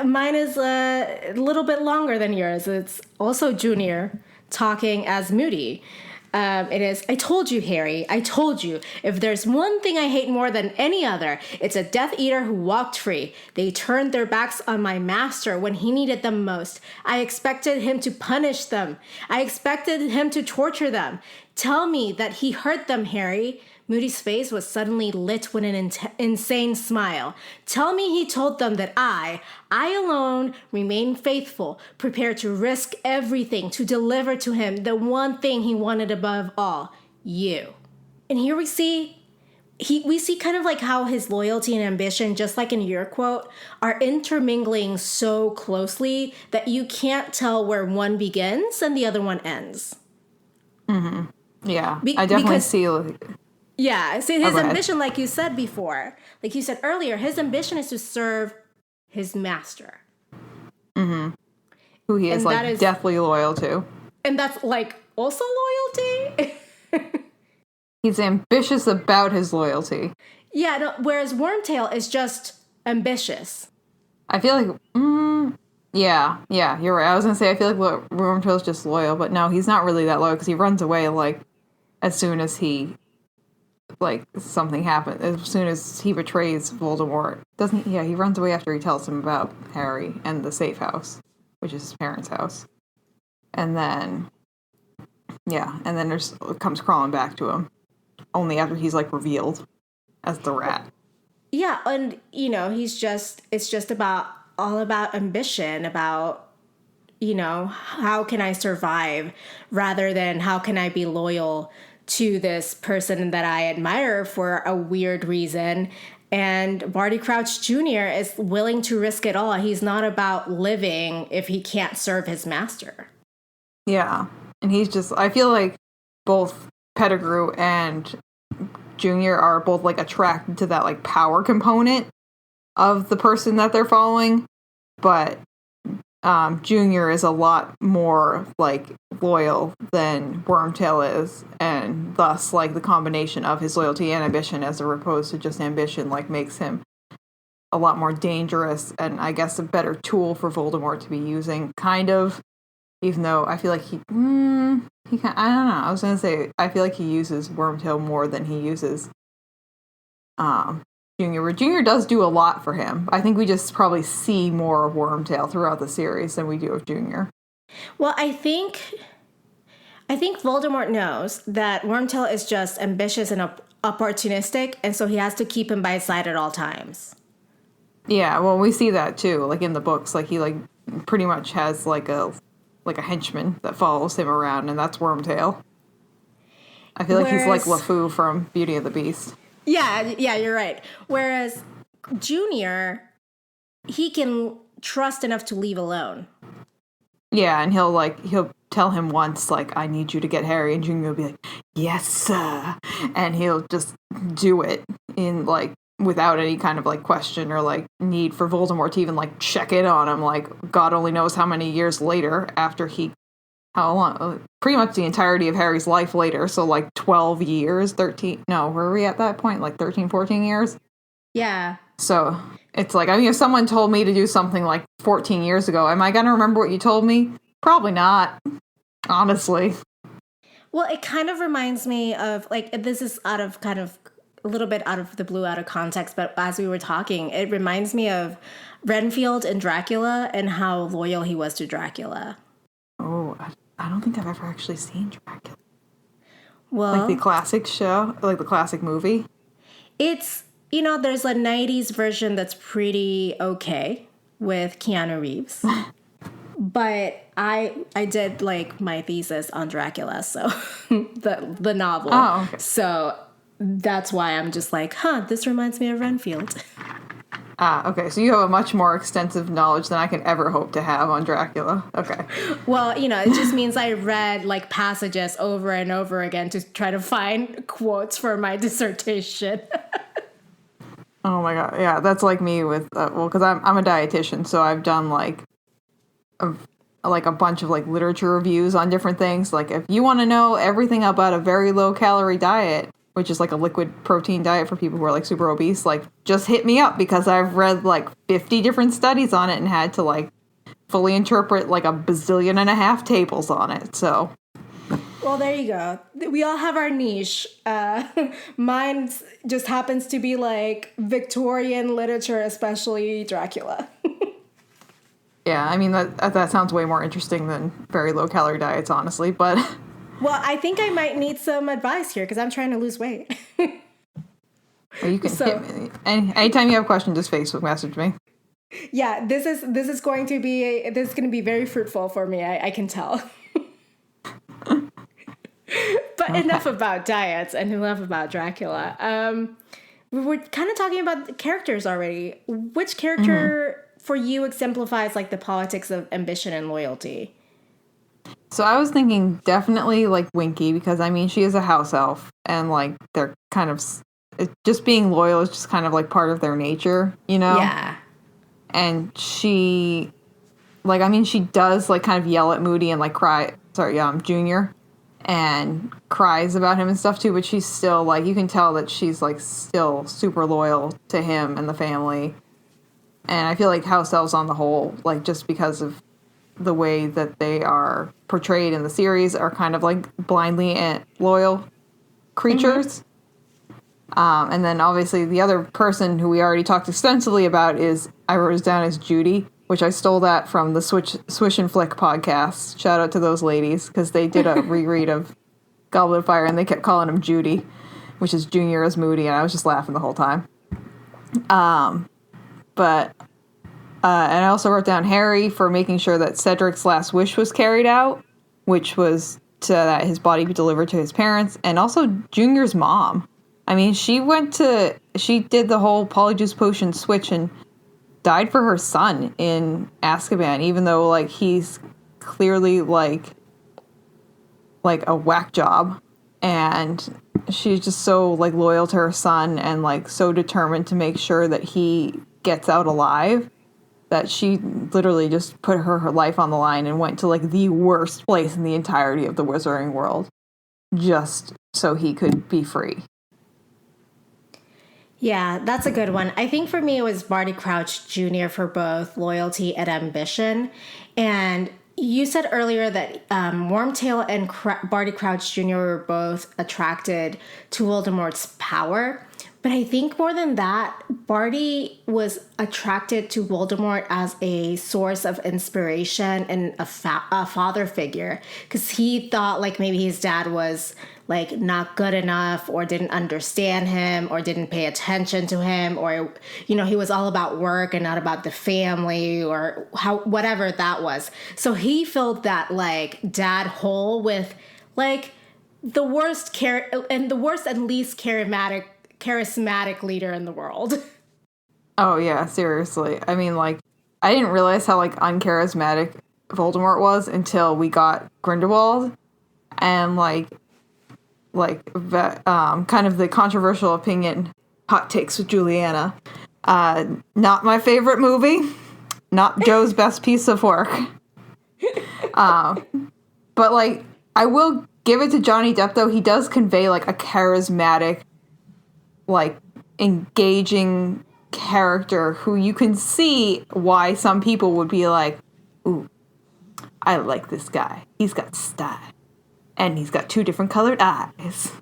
mine is a little bit longer than yours. It's also Junior talking as Moody. It is, I told you, Harry, I told you, if there's one thing I hate more than any other, it's a Death Eater who walked free. They turned their backs on my master when he needed them most. I expected him to punish them. I expected him to torture them. Tell me that he hurt them, Harry. Moody's face was suddenly lit with an insane smile. Tell me he told them that I alone, remain faithful, prepared to risk everything to deliver to him the one thing he wanted above all, you. And here we see kind of like how his loyalty and ambition, just like in your quote, are intermingling so closely that you can't tell where one begins and the other one ends. Mm-hmm. Yeah, I definitely see... Yeah, so his ambition, like you said before, like you said earlier, his ambition is to serve his master. Mm-hmm. Who he is, like, deathly loyal to. And that's, like, also loyalty? He's ambitious about his loyalty. Yeah, no, whereas Wormtail is just ambitious. I feel like, yeah, you're right. I was going to say, I feel like Wormtail's just loyal, but no, he's not really that loyal, because he runs away, like, as soon as he... like, something happens, as soon as he betrays Voldemort. Doesn't he? Yeah, he runs away after he tells him about Harry and the safe house, which is his parents' house. And then, comes crawling back to him, only after he's, like, revealed as the rat. Yeah, and, it's just all about ambition, about, how can I survive, rather than how can I be loyal to this person that I admire for a weird reason. And Barty Crouch Junior is willing to risk it all. He's not about living if he can't serve his master. Yeah. And he's just, I feel like both Pettigrew and Junior are both, like, attracted to that, like, power component of the person that they're following. But Junior is a lot more, like, loyal than Wormtail is, and thus, like, the combination of his loyalty and ambition as opposed to just ambition, like, makes him a lot more dangerous and, I guess, a better tool for Voldemort to be using, kind of, even though I feel like I don't know, I was gonna say, I feel like he uses Wormtail more than he uses Junior, where Junior does do a lot for him. I think we just probably see more of Wormtail throughout the series than we do of Junior. Well, I think Voldemort knows that Wormtail is just ambitious and opportunistic, and so he has to keep him by his side at all times. Yeah, well, we see that too, like in the books. Like, he, like, pretty much has like a henchman that follows him around, and that's Wormtail. I feel like he's like LeFou from Beauty and the Beast. Yeah, you're right. Whereas Junior, he can trust enough to leave alone. Yeah, and he'll tell him once, like, I need you to get Harry, and Junior will be like, yes, sir. And he'll just do it in, like, without any kind of, like, question or, like, need for Voldemort to even, like, check in on him. Like, God only knows how many years later after how long? Pretty much the entirety of Harry's life later. So, like, 12 years, 13. No, were we at that point? Like, 13, 14 years? Yeah. So, it's like, I mean, if someone told me to do something, like, 14 years ago, am I going to remember what you told me? Probably not. Honestly. Well, it kind of reminds me of, like, this is out of kind of a little bit out of the blue, out of context, but as we were talking, it reminds me of Renfield and Dracula and how loyal he was to Dracula. Oh, I don't think I've ever actually seen Dracula. Well, like the classic show, like the classic movie. It's, there's a 90s version that's pretty okay with Keanu Reeves. But I did, like, my thesis on Dracula, so the novel. Oh, okay. So that's why I'm just like, this reminds me of Renfield. Okay, so you have a much more extensive knowledge than I can ever hope to have on Dracula. Okay. Well, it just means I read, like, passages over and over again to try to find quotes for my dissertation. Oh my god, yeah, that's like me with, because I'm a dietitian, so I've done, like a bunch of, like, literature reviews on different things. Like, if you want to know everything about a very low-calorie diet, which is, like, a liquid protein diet for people who are, like, super obese, like, just hit me up, because I've read, like, 50 different studies on it and had to, like, fully interpret, like, a bazillion and a half tables on it, so. Well, there you go. We all have our niche. Mine just happens to be like Victorian literature, especially Dracula. Yeah, I mean, that sounds way more interesting than very low-calorie diets, honestly, but... Well, I think I might need some advice here because I'm trying to lose weight. You can hit me. Anytime you have questions, just Facebook message me. Yeah, this is going to be very fruitful for me. I can tell. But okay. Enough about diets and enough about Dracula. We were kind of talking about the characters already. Which character for you exemplifies like the politics of ambition and loyalty? So I was thinking definitely like Winky, because I mean she is a house elf, and like they're kind of just being loyal is just kind of like part of their nature, you know? Yeah. And she, like, I mean, she does like kind of yell at Moody and like cry. Sorry, Junior. And cries about him and stuff too, but she's still like, you can tell that she's like still super loyal to him and the family. And I feel like house elves on the whole, like just because of the way that they are portrayed in the series, are kind of like blindly and loyal creatures. And then obviously the other person who we already talked extensively about is, I wrote down as Judy, which I stole that from the Swish and Flick podcast. Shout out to those ladies, because they did a reread of Goblet of Fire, and they kept calling him Judy, which is Junior as Moody, and I was just laughing the whole time. And I also wrote down Harry for making sure that Cedric's last wish was carried out, which was that his body be delivered to his parents, and also Junior's mom. I mean, she did the whole Polyjuice Potion switch and died for her son in Azkaban, even though like he's clearly like a whack job, and she's just so like loyal to her son and like so determined to make sure that he gets out alive that she literally just put her life on the line and went to like the worst place in the entirety of the Wizarding world just so he could be free. Yeah, that's a good one. I think for me it was Barty Crouch Junior for both loyalty and ambition. And you said earlier that Wormtail and Barty Crouch Junior were both attracted to Voldemort's power. But I think more than that, Barty was attracted to Voldemort as a source of inspiration and a father figure, because he thought like maybe his dad was like not good enough or didn't understand him or didn't pay attention to him, or, you know, he was all about work and not about the family, or whatever that was. So he filled that like dad hole with like the worst and least charismatic leader in the world. Oh yeah, seriously. I mean, like, I didn't realize how like uncharismatic Voldemort was until we got Grindelwald, and kind of the controversial opinion, hot takes with Julianna. Not my favorite movie. Not Joe's best piece of work. But like, I will give it to Johnny Depp though. He does convey like a charismatic, like engaging character who you can see why some people would be like, ooh, I like this guy. He's got style. And he's got 2 different colored eyes.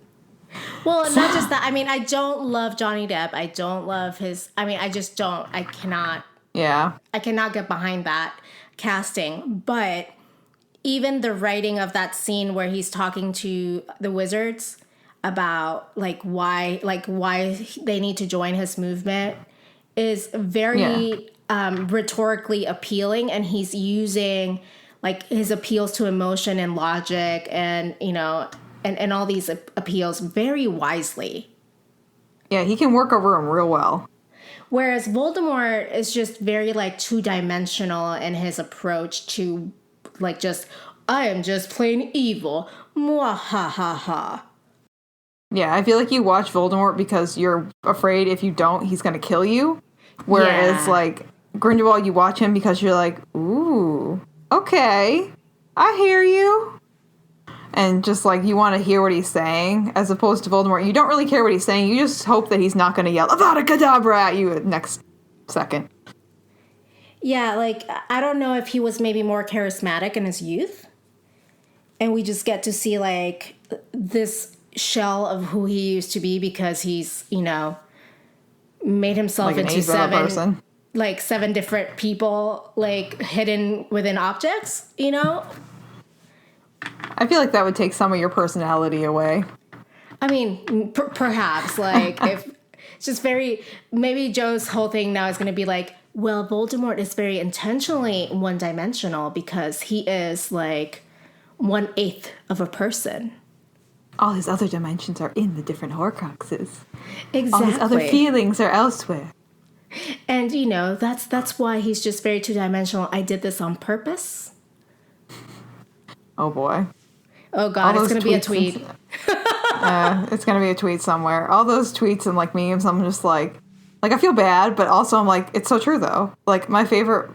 Well, not just that. I mean, I don't love Johnny Depp. I don't love his... I mean, I just don't. I cannot... Yeah. I cannot get behind that casting. But even the writing of that scene where he's talking to the wizards about, like, why they need to join his movement is very rhetorically appealing. And he's using... like his appeals to emotion and logic and, you know, and all these appeals very wisely. Yeah, he can work a room real well. Whereas Voldemort is just very like 2-dimensional in his approach to like just, I am just plain evil. Mwahaha. Yeah, I feel like you watch Voldemort because you're afraid if you don't, he's going to kill you. Whereas like Grindelwald, you watch him because you're like, ooh. Okay, I hear you. And just like you want to hear what he's saying, as opposed to Voldemort, you don't really care what he's saying. You just hope that he's not going to yell Avada Kedavra at you next second. Yeah, like I don't know if he was maybe more charismatic in his youth. and we just get to see like this shell of who he used to be because he's, you know, made himself Like an into person. seven different people, like hidden within objects, you know? I feel like that would take some of your personality away. I mean, perhaps, like, if it's just maybe Joe's whole thing now is going to be like, well, Voldemort is very intentionally one-dimensional because he is, like, 1/8 of a person. All his other dimensions are in the different Horcruxes. Exactly. All his other feelings are elsewhere. And, you know, that's why he's just very two-dimensional. I did this on purpose. Oh, boy. Oh, God, it's going to be a tweet. It's going to be a tweet somewhere. All those tweets and, like, memes, I'm just like, I feel bad, but also I'm like, it's so true, though. Like, my favorite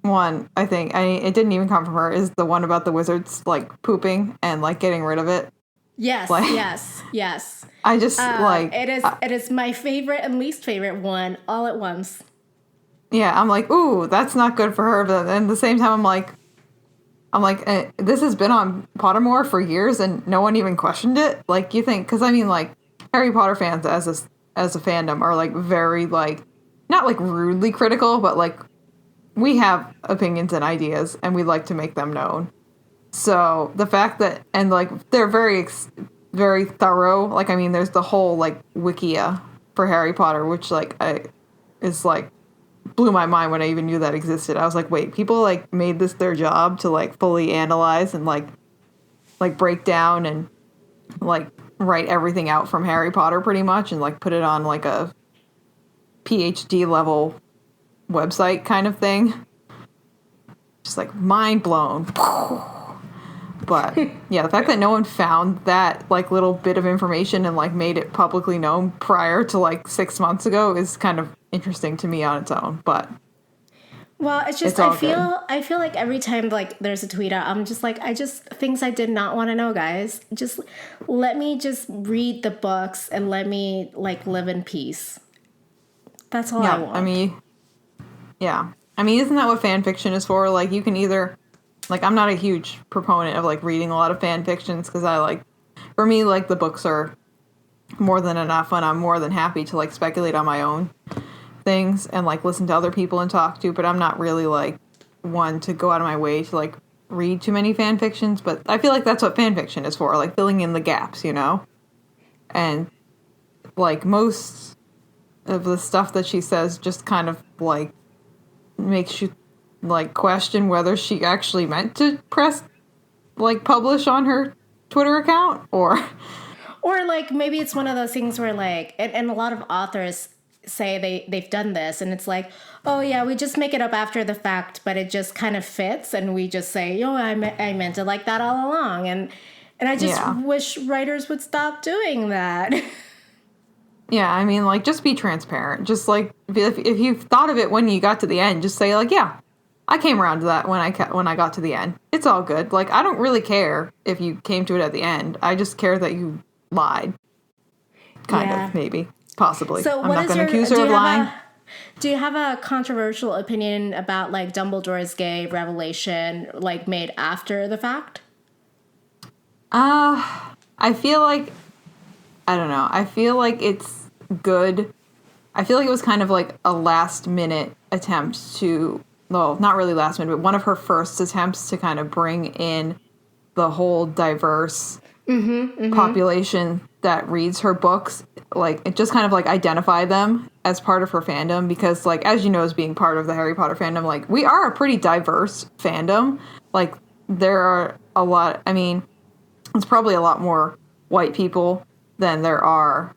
one, I think, it didn't even come from her, is the one about the wizards, like, pooping and, like, getting rid of it. Yes, like, yes. I just, like... It is my favorite and least favorite one all at once. Yeah, I'm like, ooh, that's not good for her, but at the same time, I'm like, this has been on Pottermore for years and no one even questioned it. Like, you think, because I mean, like, Harry Potter fans as a fandom are, like, very, like, not, like, rudely critical, but, like, we have opinions and ideas and we like to make them known. So the fact that, and, like, they're very, very thorough. Like, I mean, there's the whole, like, Wikia for Harry Potter, which, like, is, like, blew my mind when I even knew that existed. I was like, wait, people, like, made this their job to, like, fully analyze and, like break down and, like, write everything out from Harry Potter pretty much and, like, put it on, like, a PhD level website kind of thing. Just, like, mind blown. But, yeah, the fact that no one found that, like, little bit of information and, like, made it publicly known prior to, like, 6 months ago is kind of interesting to me on its own, but... Well, it's just, I feel like every time, like, there's a tweet out, I'm just like, things I did not want to know, guys. Just, let me just read the books and let me, like, live in peace. That's all I want. I mean, isn't that what fan fiction is for? Like, you can either... Like, I'm not a huge proponent of, like, reading a lot of fan fictions because I, like... For me, like, the books are more than enough and I'm more than happy to, like, speculate on my own things and, like, listen to other people and talk to, but I'm not really, like, one to go out of my way to, like, read too many fan fictions, but I feel like that's what fan fiction is for, like, filling in the gaps, you know? And, like, most of the stuff that she says just kind of, like, makes you, like, question whether she actually meant to press, like, publish on her Twitter account, or, like, maybe it's one of those things where, like, and a lot of authors say they've done this, and it's like, oh, yeah, we just make it up after the fact, but it just kind of fits, and we just say, I meant it like that all along, and I just wish writers would stop doing that. Yeah, I mean, like, just be transparent. Just, like, if you thought of it when you got to the end, just say, like, yeah, I came around to that when I got to the end. It's all good. Like, I don't really care if you came to it at the end. I just care that you lied. Kind of, maybe. Possibly. So I'm not going to accuse her of lying. Do you have a controversial opinion about, like, Dumbledore's gay revelation, like, made after the fact? I feel like, I don't know. I feel like it's good. I feel like it was kind of like a last-minute attempt to, well, not really last minute, but one of her first attempts to kind of bring in the whole diverse population that reads her books. Like, it just kind of, like, identify them as part of her fandom because, like, as you know, as being part of the Harry Potter fandom, like, we are a pretty diverse fandom. Like, there are a lot, I mean, it's probably a lot more white people than there are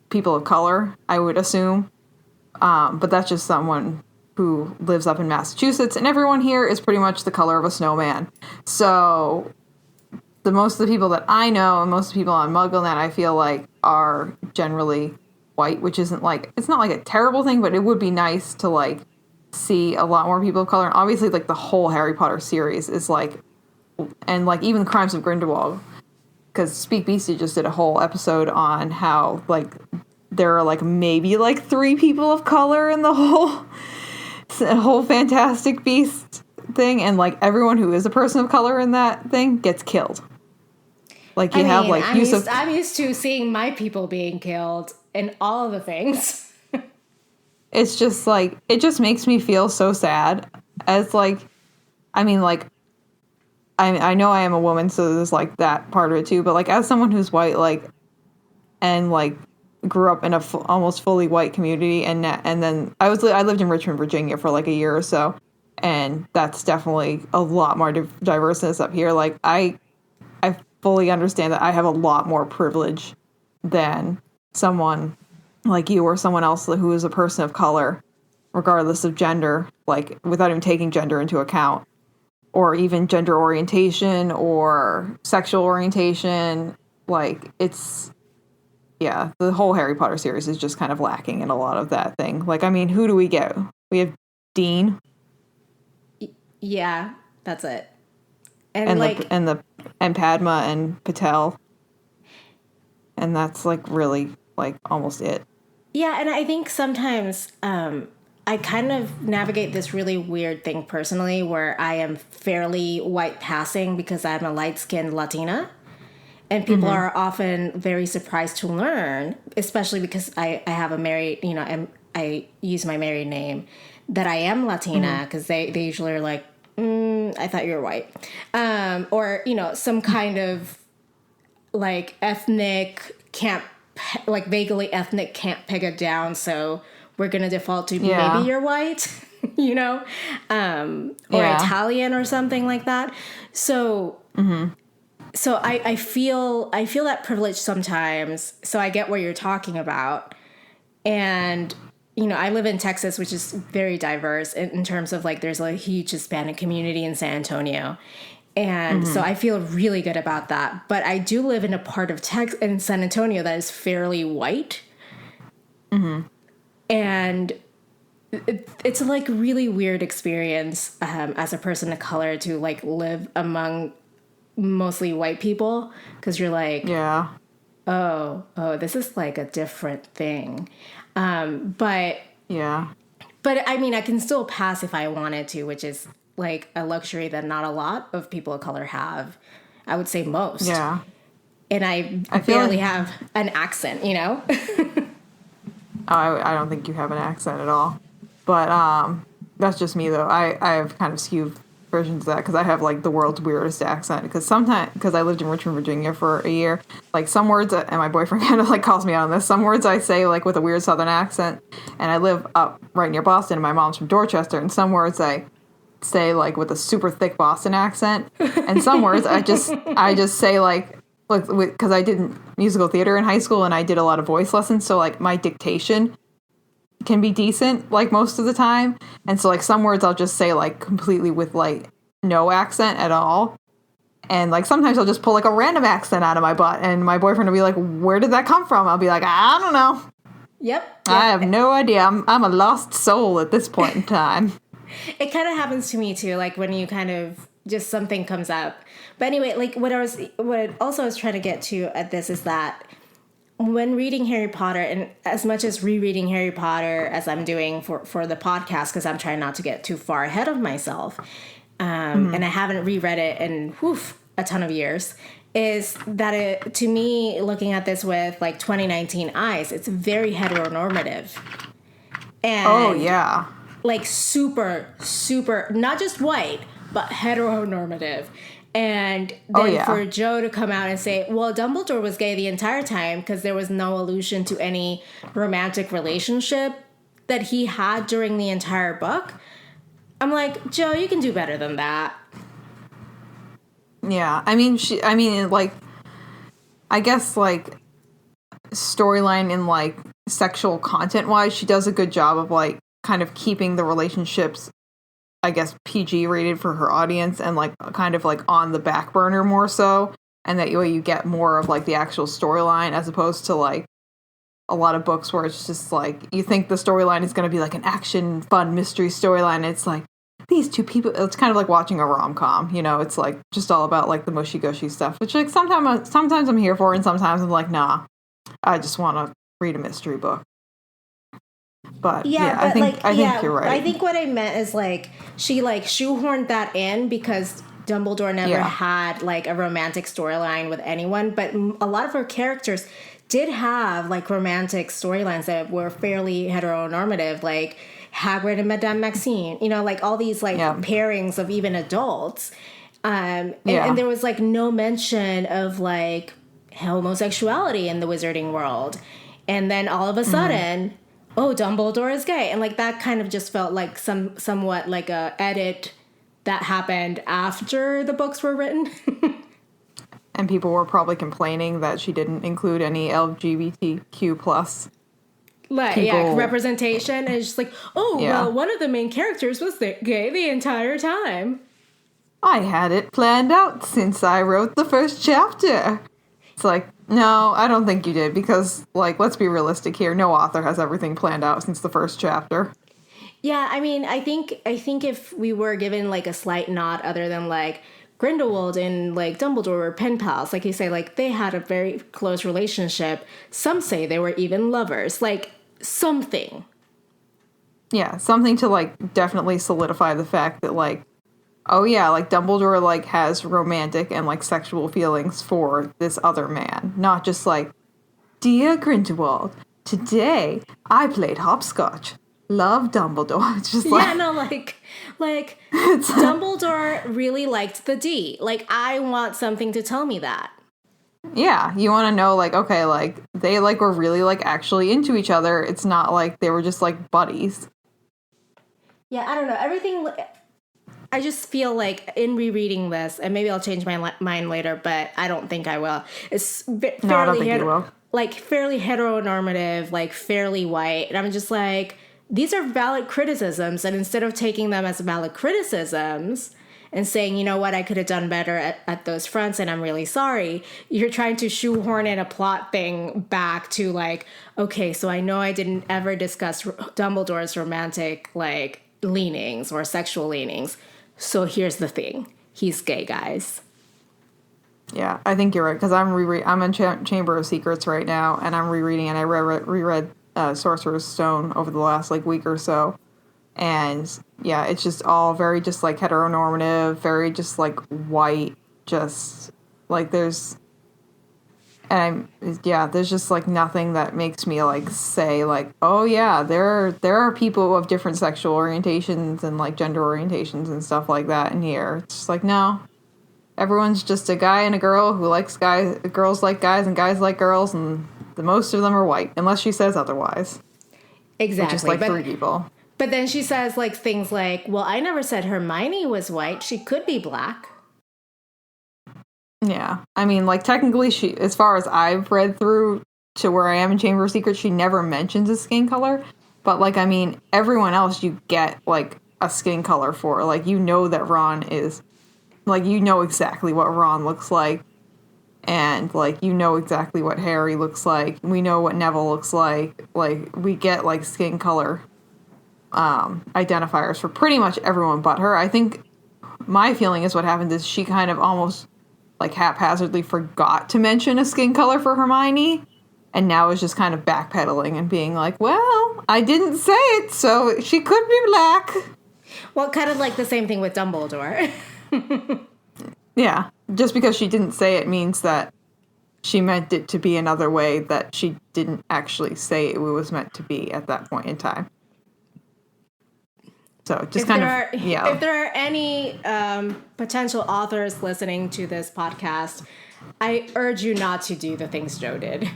people of color, I would assume. But that's just someone who lives up in Massachusetts, and everyone here is pretty much the color of a snowman. So the most of the people that I know and most of the people on MuggleNet, I feel like, are generally white, which isn't, like, it's not, like, a terrible thing, but it would be nice to, like, see a lot more people of color. And obviously, like, the whole Harry Potter series is, like, and, like, even Crimes of Grindelwald, because Speak Beasty just did a whole episode on how, like, there are, like, maybe, like, 3 people of color in the whole Fantastic Beast thing, and like everyone who is a person of color in that thing gets killed. Like you have like I'm used to seeing my people being killed in all of the things. It's just like, it just makes me feel so sad. As like, I mean, like, I know I am a woman, so there's like that part of it too. But like, as someone who's white, like, and like grew up in a almost fully white community, and then I lived in Richmond, Virginia for like a year or so, and that's definitely a lot more diverse than this up here. Like I fully understand that I have a lot more privilege than someone like you or someone else who is a person of color, regardless of gender, like without even taking gender into account, or even gender orientation or sexual orientation. Like it's, yeah, the whole Harry Potter series is just kind of lacking in a lot of that thing. Like, I mean, who do we get? We have Dean. Yeah, that's it. And like, and Padma and Patel. And that's like really like almost it. Yeah, and I think sometimes I kind of navigate this really weird thing personally where I am fairly white passing because I'm a light-skinned Latina. And people are often very surprised to learn, especially because I have a married, I use my married name, that I am Latina, because they usually are like, I thought you were white. Or, some kind of like ethnic like vaguely ethnic can't peg it down, so we're gonna default to maybe you're white, or Italian or something like that. So so I feel that privilege sometimes. So I get what you're talking about, and I live in Texas, which is very diverse in terms of like there's a huge Hispanic community in San Antonio. And so I feel really good about that. But I do live in a part of Texas, in San Antonio, that is fairly white. And it's a like really weird experience as a person of color to like live among mostly white people. Because you're like, oh, this is like a different thing. But I mean, I can still pass if I wanted to, which is like a luxury that not a lot of people of color have. I would say most. Yeah. And I barely have an accent, I don't think you have an accent at all. But that's just me, though. I have kind of skewed versions of that because I have like the world's weirdest accent. Because I lived in Richmond, Virginia for a year, like some words, and my boyfriend kind of like calls me out on this. Some words I say like with a weird Southern accent, and I live up right near Boston, and my mom's from Dorchester, and some words I say like with a super thick Boston accent, and some words I just say like because I did musical theater in high school and I did a lot of voice lessons, so like my dictation can be decent like most of the time, and so like some words I'll just say like completely with like no accent at all, and like sometimes I'll just pull like a random accent out of my butt, and my boyfriend will be like, where did that come from? I'll be like, I don't know. Yep. I have no idea. I'm a lost soul at this point in time. It kind of happens to me too, like when you kind of just something comes up. But anyway, like what I was trying to get to at this is that when reading Harry Potter, and as much as rereading Harry Potter as I'm doing for the podcast, because I'm trying not to get too far ahead of myself, and I haven't reread it in a ton of years, is that to me, looking at this with like 2019 eyes, it's very heteronormative. And like super, super, not just white, but heteronormative. And then for Joe to come out and say, well, Dumbledore was gay the entire time because there was no allusion to any romantic relationship that he had during the entire book. I'm like, Joe, you can do better than that. Yeah. I mean, like, I guess, like, storyline and, like, sexual content-wise, she does a good job of, like, kind of keeping the relationships, I guess, PG rated for her audience and like kind of like on the back burner more so, and that way you get more of like the actual storyline as opposed to like a lot of books where it's just like you think the storyline is going to be like an action fun mystery storyline. It's like these two people, it's kind of like watching a rom-com, it's like just all about like the mushy gushy stuff, which like sometimes I'm here for, and sometimes I'm like, nah, I just want to read a mystery book. But yeah, I think you're right. I think what I meant is like she like shoehorned that in because Dumbledore never had like a romantic storyline with anyone, but a lot of her characters did have like romantic storylines that were fairly heteronormative, like Hagrid and Madame Maxime, you know, like all these like pairings of even adults. And there was like no mention of like homosexuality in the wizarding world. And then all of a sudden, oh, Dumbledore is gay. And like that kind of just felt like somewhat like a edit that happened after the books were written. And people were probably complaining that she didn't include any LGBTQ plus representation. And it's just like, well, one of the main characters was gay the entire time. I had it planned out since I wrote the first chapter. It's like, no, I don't think you did, because, like, let's be realistic here. No author has everything planned out since the first chapter. Yeah, I mean, I think if we were given, like, a slight nod other than, like, Grindelwald and, like, Dumbledore were pen pals, like you say, like, they had a very close relationship. Some say they were even lovers. Like, something. Yeah, something to, like, definitely solidify the fact that, like, oh yeah, like Dumbledore like has romantic and like sexual feelings for this other man. Not just like, dear Grindelwald, today I played hopscotch. Love Dumbledore. It's just like... Yeah, no, like Dumbledore really liked the D. Like, I want something to tell me that. Yeah, you want to know, like, okay, like, they like were really like actually into each other. It's not like they were just like buddies. Yeah, I don't know. Everything... I just feel like in rereading this, and maybe I'll change my mind later, but I don't think I will. It's fairly I don't think you will. Like fairly heteronormative, like fairly white, and I'm just like, these are valid criticisms, and instead of taking them as valid criticisms and saying, you know what, I could have done better at those fronts, and I'm really sorry, you're trying to shoehorn in a plot thing back to like, okay, so I know I didn't ever discuss Dumbledore's romantic like leanings or sexual leanings. So here's the thing. He's gay, guys. Yeah, I think you're right, because I'm in Chamber of Secrets right now, and I'm rereading, and I reread Sorcerer's Stone over the last, like, week or so. And, yeah, it's just all very just, like, heteronormative, very just, like, white, just, like, there's just, like, nothing that makes me, like, say, like, oh, yeah, there are people of different sexual orientations and, like, gender orientations and stuff like that in here. It's just like, no. Everyone's just a guy and a girl who likes guys, girls like guys, and guys like girls, and the most of them are white, unless she says otherwise. Exactly. Which is, like, 3 people. But then she says, like, things like, well, I never said Hermione was white. She could be black. Yeah, I mean, like, technically, she, as far as I've read through to where I am in Chamber of Secrets, she never mentions a skin color. But, like, I mean, everyone else you get, like, a skin color for. Like, you know that Ron is, like, you know exactly what Ron looks like. And, like, you know exactly what Harry looks like. We know what Neville looks like. Like, we get, like, skin color identifiers for pretty much everyone but her. I think my feeling is what happened is she kind of almost... like, haphazardly forgot to mention a skin color for Hermione, and now is just kind of backpedaling and being like, well, I didn't say it, so she could be black. Well, kind of like the same thing with Dumbledore. Yeah, just because she didn't say it means that she meant it to be another way that she didn't actually say it was meant to be at that point in time. So just If there are any potential authors listening to this podcast, I urge you not to do the things Joe did.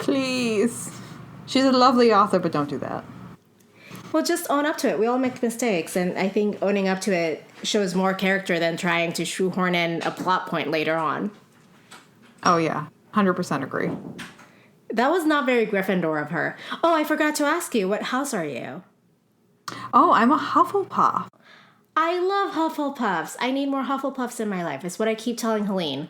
Please. She's a lovely author, but don't do that. Well, just own up to it. We all make mistakes, and I think owning up to it shows more character than trying to shoehorn in a plot point later on. Oh, yeah. 100% agree. That was not very Gryffindor of her. Oh, I forgot to ask you, what house are you? Oh, I'm a Hufflepuff. I love Hufflepuffs. I need more Hufflepuffs in my life. It's what I keep telling Helene.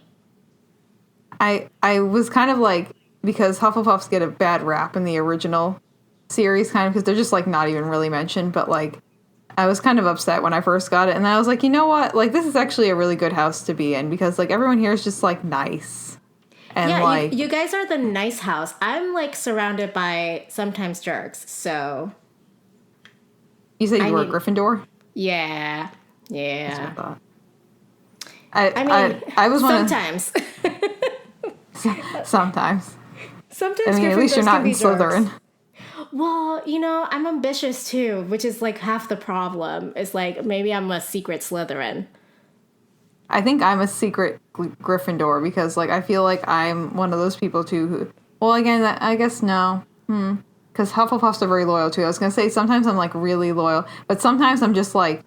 I was kind of like, because Hufflepuffs get a bad rap in the original series, kind of, because they're just, like, not even really mentioned, but, like, I was kind of upset when I first got it, and then I was like, you know what? Like, this is actually a really good house to be in, because, like, everyone here is just, like, nice. And yeah, like you guys are the nice house. I'm like surrounded by sometimes jerks. So you said you were a need, Gryffindor. yeah, That's what I yeah. thought. I mean, I was sometimes. sometimes. Sometimes I mean, at least you're Gryffindors not can be in Slytherin. jerks. Well, I'm ambitious too, which is like half the problem. It's like maybe I'm a secret Slytherin. I think I'm a secret Gryffindor because, like, I feel like I'm one of those people too who. Well, again, I guess no. Because Hufflepuffs are very loyal too. I was gonna say sometimes I'm like really loyal, but sometimes I'm just like.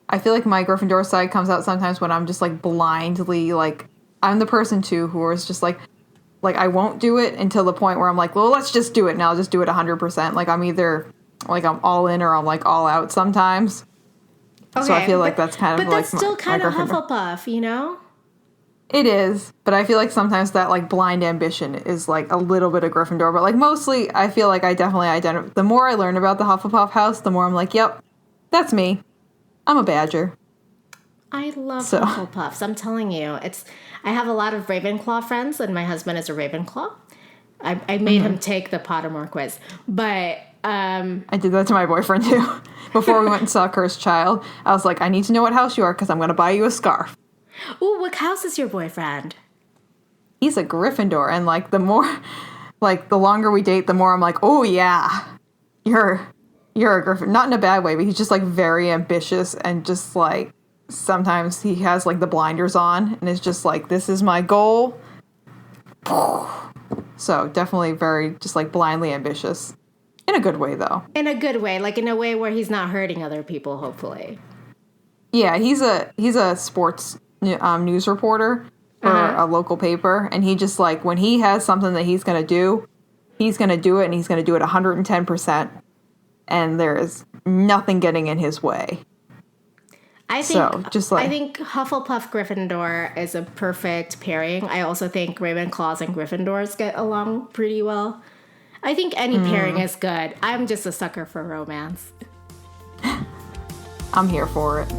I feel like my Gryffindor side comes out sometimes when I'm just like blindly like I'm the person too who is just like I won't do it until the point where I'm like, well, let's just do it and I'll just do it 100%. Like I'm either like I'm all in or I'm like all out sometimes. Okay, so I feel like that's kind of but like that's still kind my of Gryffindor. Hufflepuff, you know? It is, but I feel like sometimes that like blind ambition is like a little bit of Gryffindor, but like mostly I feel like I definitely identify. The more I learn about the Hufflepuff house, the more I'm like, yep, that's me. I'm a Badger. I love Hufflepuffs. I'm telling you, I have a lot of Ravenclaw friends, and my husband is a Ravenclaw. I made him take the Pottermore quiz, but I did that to my boyfriend too. Before we went and saw Cursed Child, I was like, I need to know what house you are because I'm going to buy you a scarf. ooh, what house is your boyfriend? He's a Gryffindor, and like the more, like the longer we date, the more I'm like, oh yeah, you're a Gryffindor. Not in a bad way, but he's just like very ambitious and just like sometimes he has like the blinders on and it's just like, this is my goal. So definitely very just like blindly ambitious. In a good way though. In a good way, like in a way where he's not hurting other people, hopefully. Yeah, he's a sports news reporter for a local paper, and he just like when he has something that he's gonna do it, and he's gonna do it 110%, and there is nothing getting in his way. I think Hufflepuff Gryffindor is a perfect pairing. I also think Ravenclaws and Gryffindors get along pretty well. I think any pairing is good. I'm just a sucker for romance. I'm here for it.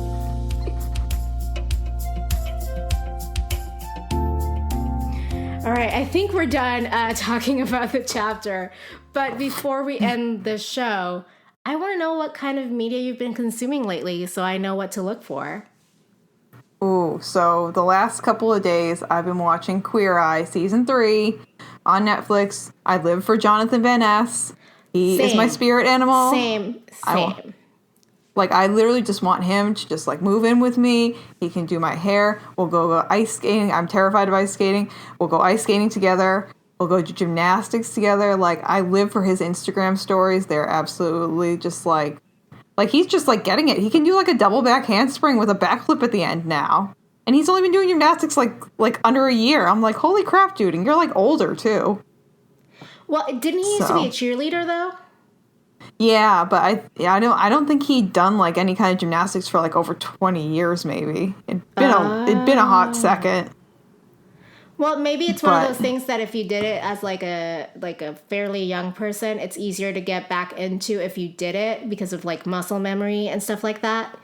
All right, I think we're done talking about the chapter. But before we end the show, I want to know what kind of media you've been consuming lately so I know what to look for. Ooh, so the last couple of days I've been watching Queer Eye Season 3 on Netflix. I live for Jonathan Van Ness. He is my spirit animal. Same. I literally just want him to just like move in with me. He can do my hair. We'll go ice skating. I'm terrified of ice skating. We'll go ice skating together. We'll go do gymnastics together. Like, I live for his Instagram stories. They're absolutely just like he's just like getting it. He can do like a double back handspring with a backflip at the end now. And he's only been doing gymnastics like under a year. I'm like, holy crap, dude. And you're like older too. Well, didn't he used to be a cheerleader though? Yeah, but I don't think he'd done like any kind of gymnastics for like over 20 years maybe. It'd been a hot second. Well, maybe it's one of those things that if you did it as like a fairly young person, it's easier to get back into if you did it because of like muscle memory and stuff like that.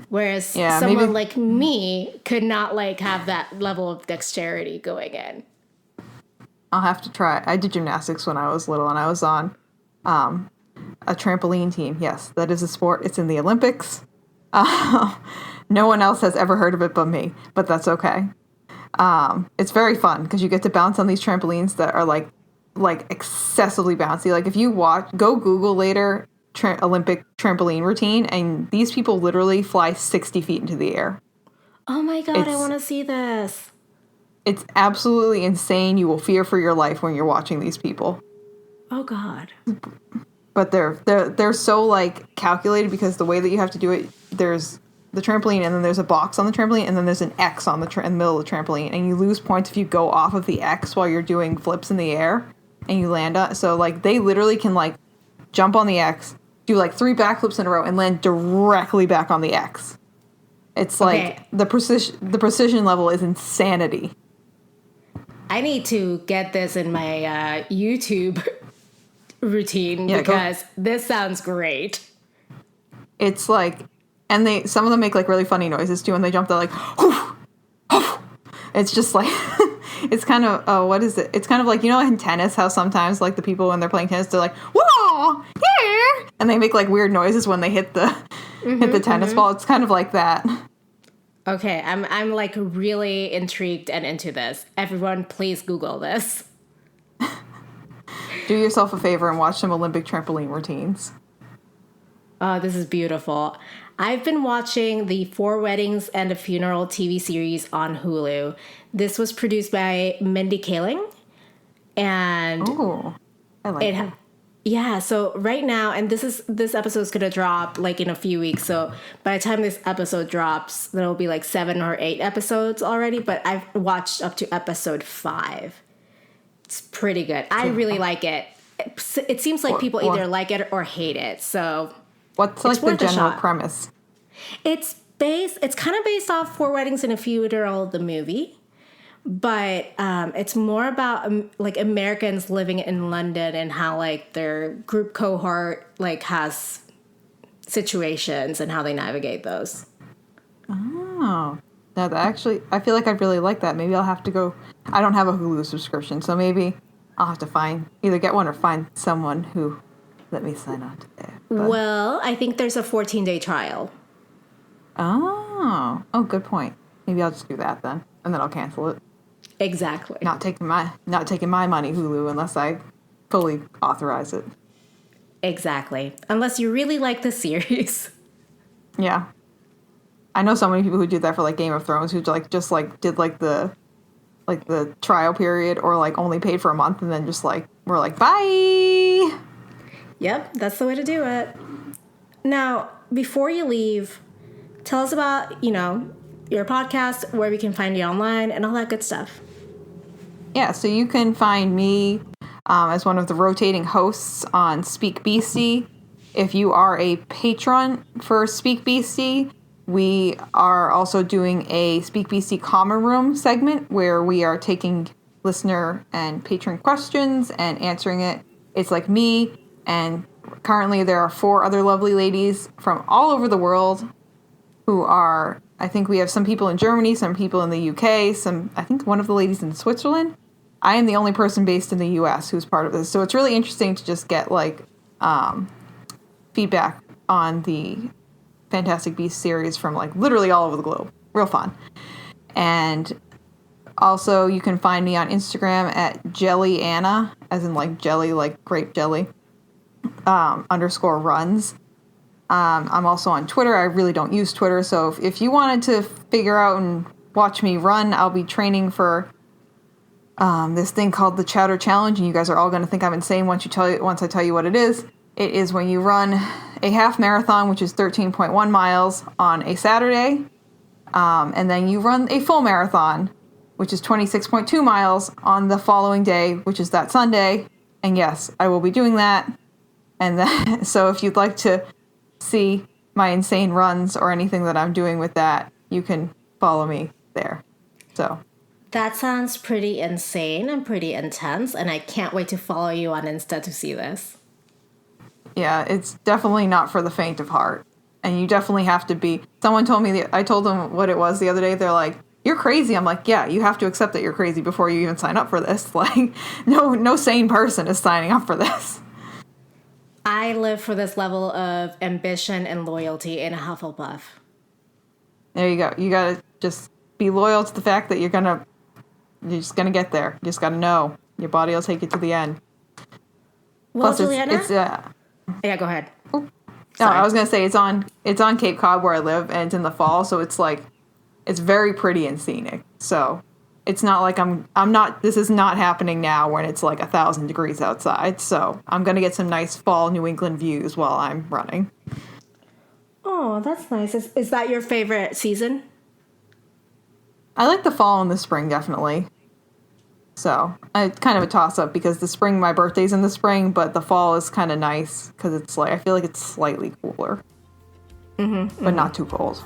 Whereas someone like me could not like have that level of dexterity going in. I'll have to try. I did gymnastics when I was little and I was on a trampoline team. Yes, that is a sport. It's in the Olympics. No one else has ever heard of it but me, but that's okay. It's very fun because you get to bounce on these trampolines that are like excessively bouncy. Like if you go Google later Olympic trampoline routine, and these people literally fly 60 feet into the air. Oh my God, I want to see this. It's absolutely insane. You will fear for your life when you're watching these people. Oh God. But they're so like calculated because the way that you have to do it, there's the trampoline and then there's a box on the trampoline and then there's an X on in the middle of the trampoline, and you lose points if you go off of the X while you're doing flips in the air and you land on. So like they literally can like jump on the X, do like 3 backflips in a row and land directly back on the X. It's like the precision level is insanity. I need to get this in my YouTube routine because this sounds great. It's like, and some of them make like really funny noises too when they jump. They're like, whoof, whoof. It's just like, It's kind of, what is it? It's kind of like, in tennis, how sometimes, like, the people when they're playing tennis, they're like, whoa, yeah! And they make, like, weird noises when they hit the tennis ball. It's kind of like that. Okay, I'm like really intrigued and into this. Everyone, please Google this. Do yourself a favor and watch some Olympic trampoline routines. Oh, this is beautiful. I've been watching the Four Weddings and a Funeral TV series on Hulu. This was produced by Mindy Kaling. And I like it. Yeah, so right now, and this episode is gonna drop like in a few weeks. So by the time this episode drops, there'll be like 7 or 8 episodes already. But I've watched up to episode 5. It's pretty good. I really like it. It seems like people either like it or hate it. So what's like the general premise? It's kind of based off Four Weddings and a Funeral, the movie. But it's more about like Americans living in London and how like their group cohort like has situations and how they navigate those. Oh, now that actually, I feel like I'd really like that. Maybe I'll have to go. I don't have a Hulu subscription, so maybe I'll have to either get one or find someone who let me sign on to there. Well, I think there's a 14-day trial. Oh, good point. Maybe I'll just do that then, and then I'll cancel it. Exactly. Not taking my money, Hulu, unless I fully authorize it. Exactly. Unless you really like the series. Yeah. I know so many people who did that for like Game of Thrones, who like just like did like the trial period or like only paid for a month and then just like were like, bye. Yep, that's the way to do it. Now, before you leave, tell us about, your podcast, where we can find you online, and all that good stuff. Yeah, so you can find me as one of the rotating hosts on Speak Beasty. If you are a patron for Speak Beasty, we are also doing a Speak Beasty Common Room segment where we are taking listener and patron questions and answering it. It's like me, and currently there are 4 other lovely ladies from all over the world who are... I think we have some people in Germany, some people in the UK, I think one of the ladies in Switzerland. I am the only person based in the US who's part of this. So it's really interesting to just get like feedback on the Fantastic Beasts series from like literally all over the globe. Real fun. And also you can find me on Instagram at Jellyanna, as in like jelly, like grape jelly, _runs. I'm also on Twitter. I really don't use Twitter, so if you wanted to figure out and watch me run, I'll be training for this thing called the Chowder Challenge, and you guys are all going to think I'm insane once I tell you what it is. It is when you run a half marathon, which is 13.1 miles on a Saturday, and then you run a full marathon, which is 26.2 miles on the following day, which is that Sunday. And yes, I will be doing that. And then, so if you'd like to see my insane runs or anything that I'm doing with that, you can follow me there. So that sounds pretty insane and pretty intense, and I can't wait to follow you on Insta to see this. Yeah, it's definitely not for the faint of heart, and you definitely have to be... Someone told me, I told them what it was the other day. They're like, you're crazy. I'm like, yeah, you have to accept that you're crazy before you even sign up for this. Like, no sane person is signing up for this. I live for this level of ambition and loyalty in a Hufflepuff. There you go. You gotta just be loyal to the fact that you're just gonna get there. You just gotta know. Your body will take you to the end. Well, Plus, Julianna? Yeah, go ahead. No, I was gonna say it's on Cape Cod where I live, and it's in the fall, so it's like it's very pretty and scenic. So it's not like this is not happening now when it's like 1,000 degrees outside. So I'm going to get some nice fall New England views while I'm running. Oh, that's nice. Is that your favorite season? I like the fall and the spring, definitely. So it's kind of a toss-up because my birthday's in the spring, but the fall is kind of nice because it's like, I feel like it's slightly cooler. But not too cold.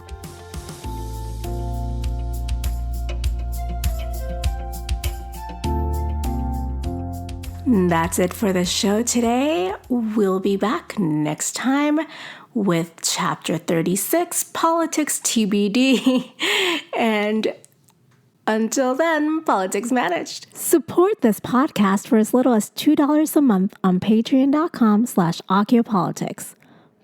That's it for the show today. We'll be back next time with Chapter 36, Politics TBD. And Until then, politics managed. Support this podcast for as little as $2 a month on patreon.com/Archaeopolitics.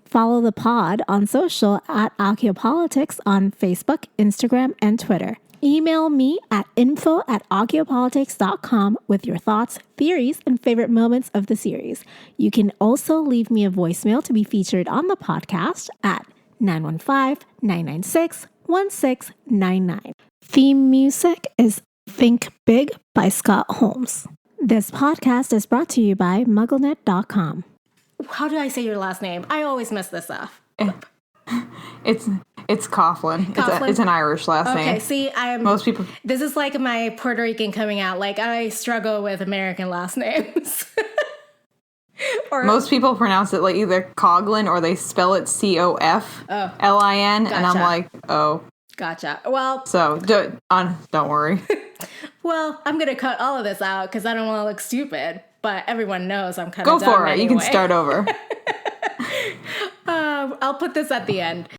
Follow the pod on social at Archaeopolitics on Facebook, Instagram, and Twitter. Email me at info@archaeopolitics.com with your thoughts, theories, and favorite moments of the series. You can also leave me a voicemail to be featured on the podcast at 915-996-1699. Theme music is Think Big by Scott Holmes. This podcast is brought to you by MuggleNet.com. How do I say your last name? I always mess this up. It's Coughlin. It's an Irish last name. Okay, see, most people. This is like my Puerto Rican coming out. Like, I struggle with American last names. Most people pronounce it like either Coughlin or they spell it Cofflin, Gotcha. and I'm like, oh. Gotcha. Well, so don't worry. Well, I'm gonna cut all of this out because I don't want to look stupid. But everyone knows I'm kind of go for it. Anyway. You can start over. I'll put this at the end.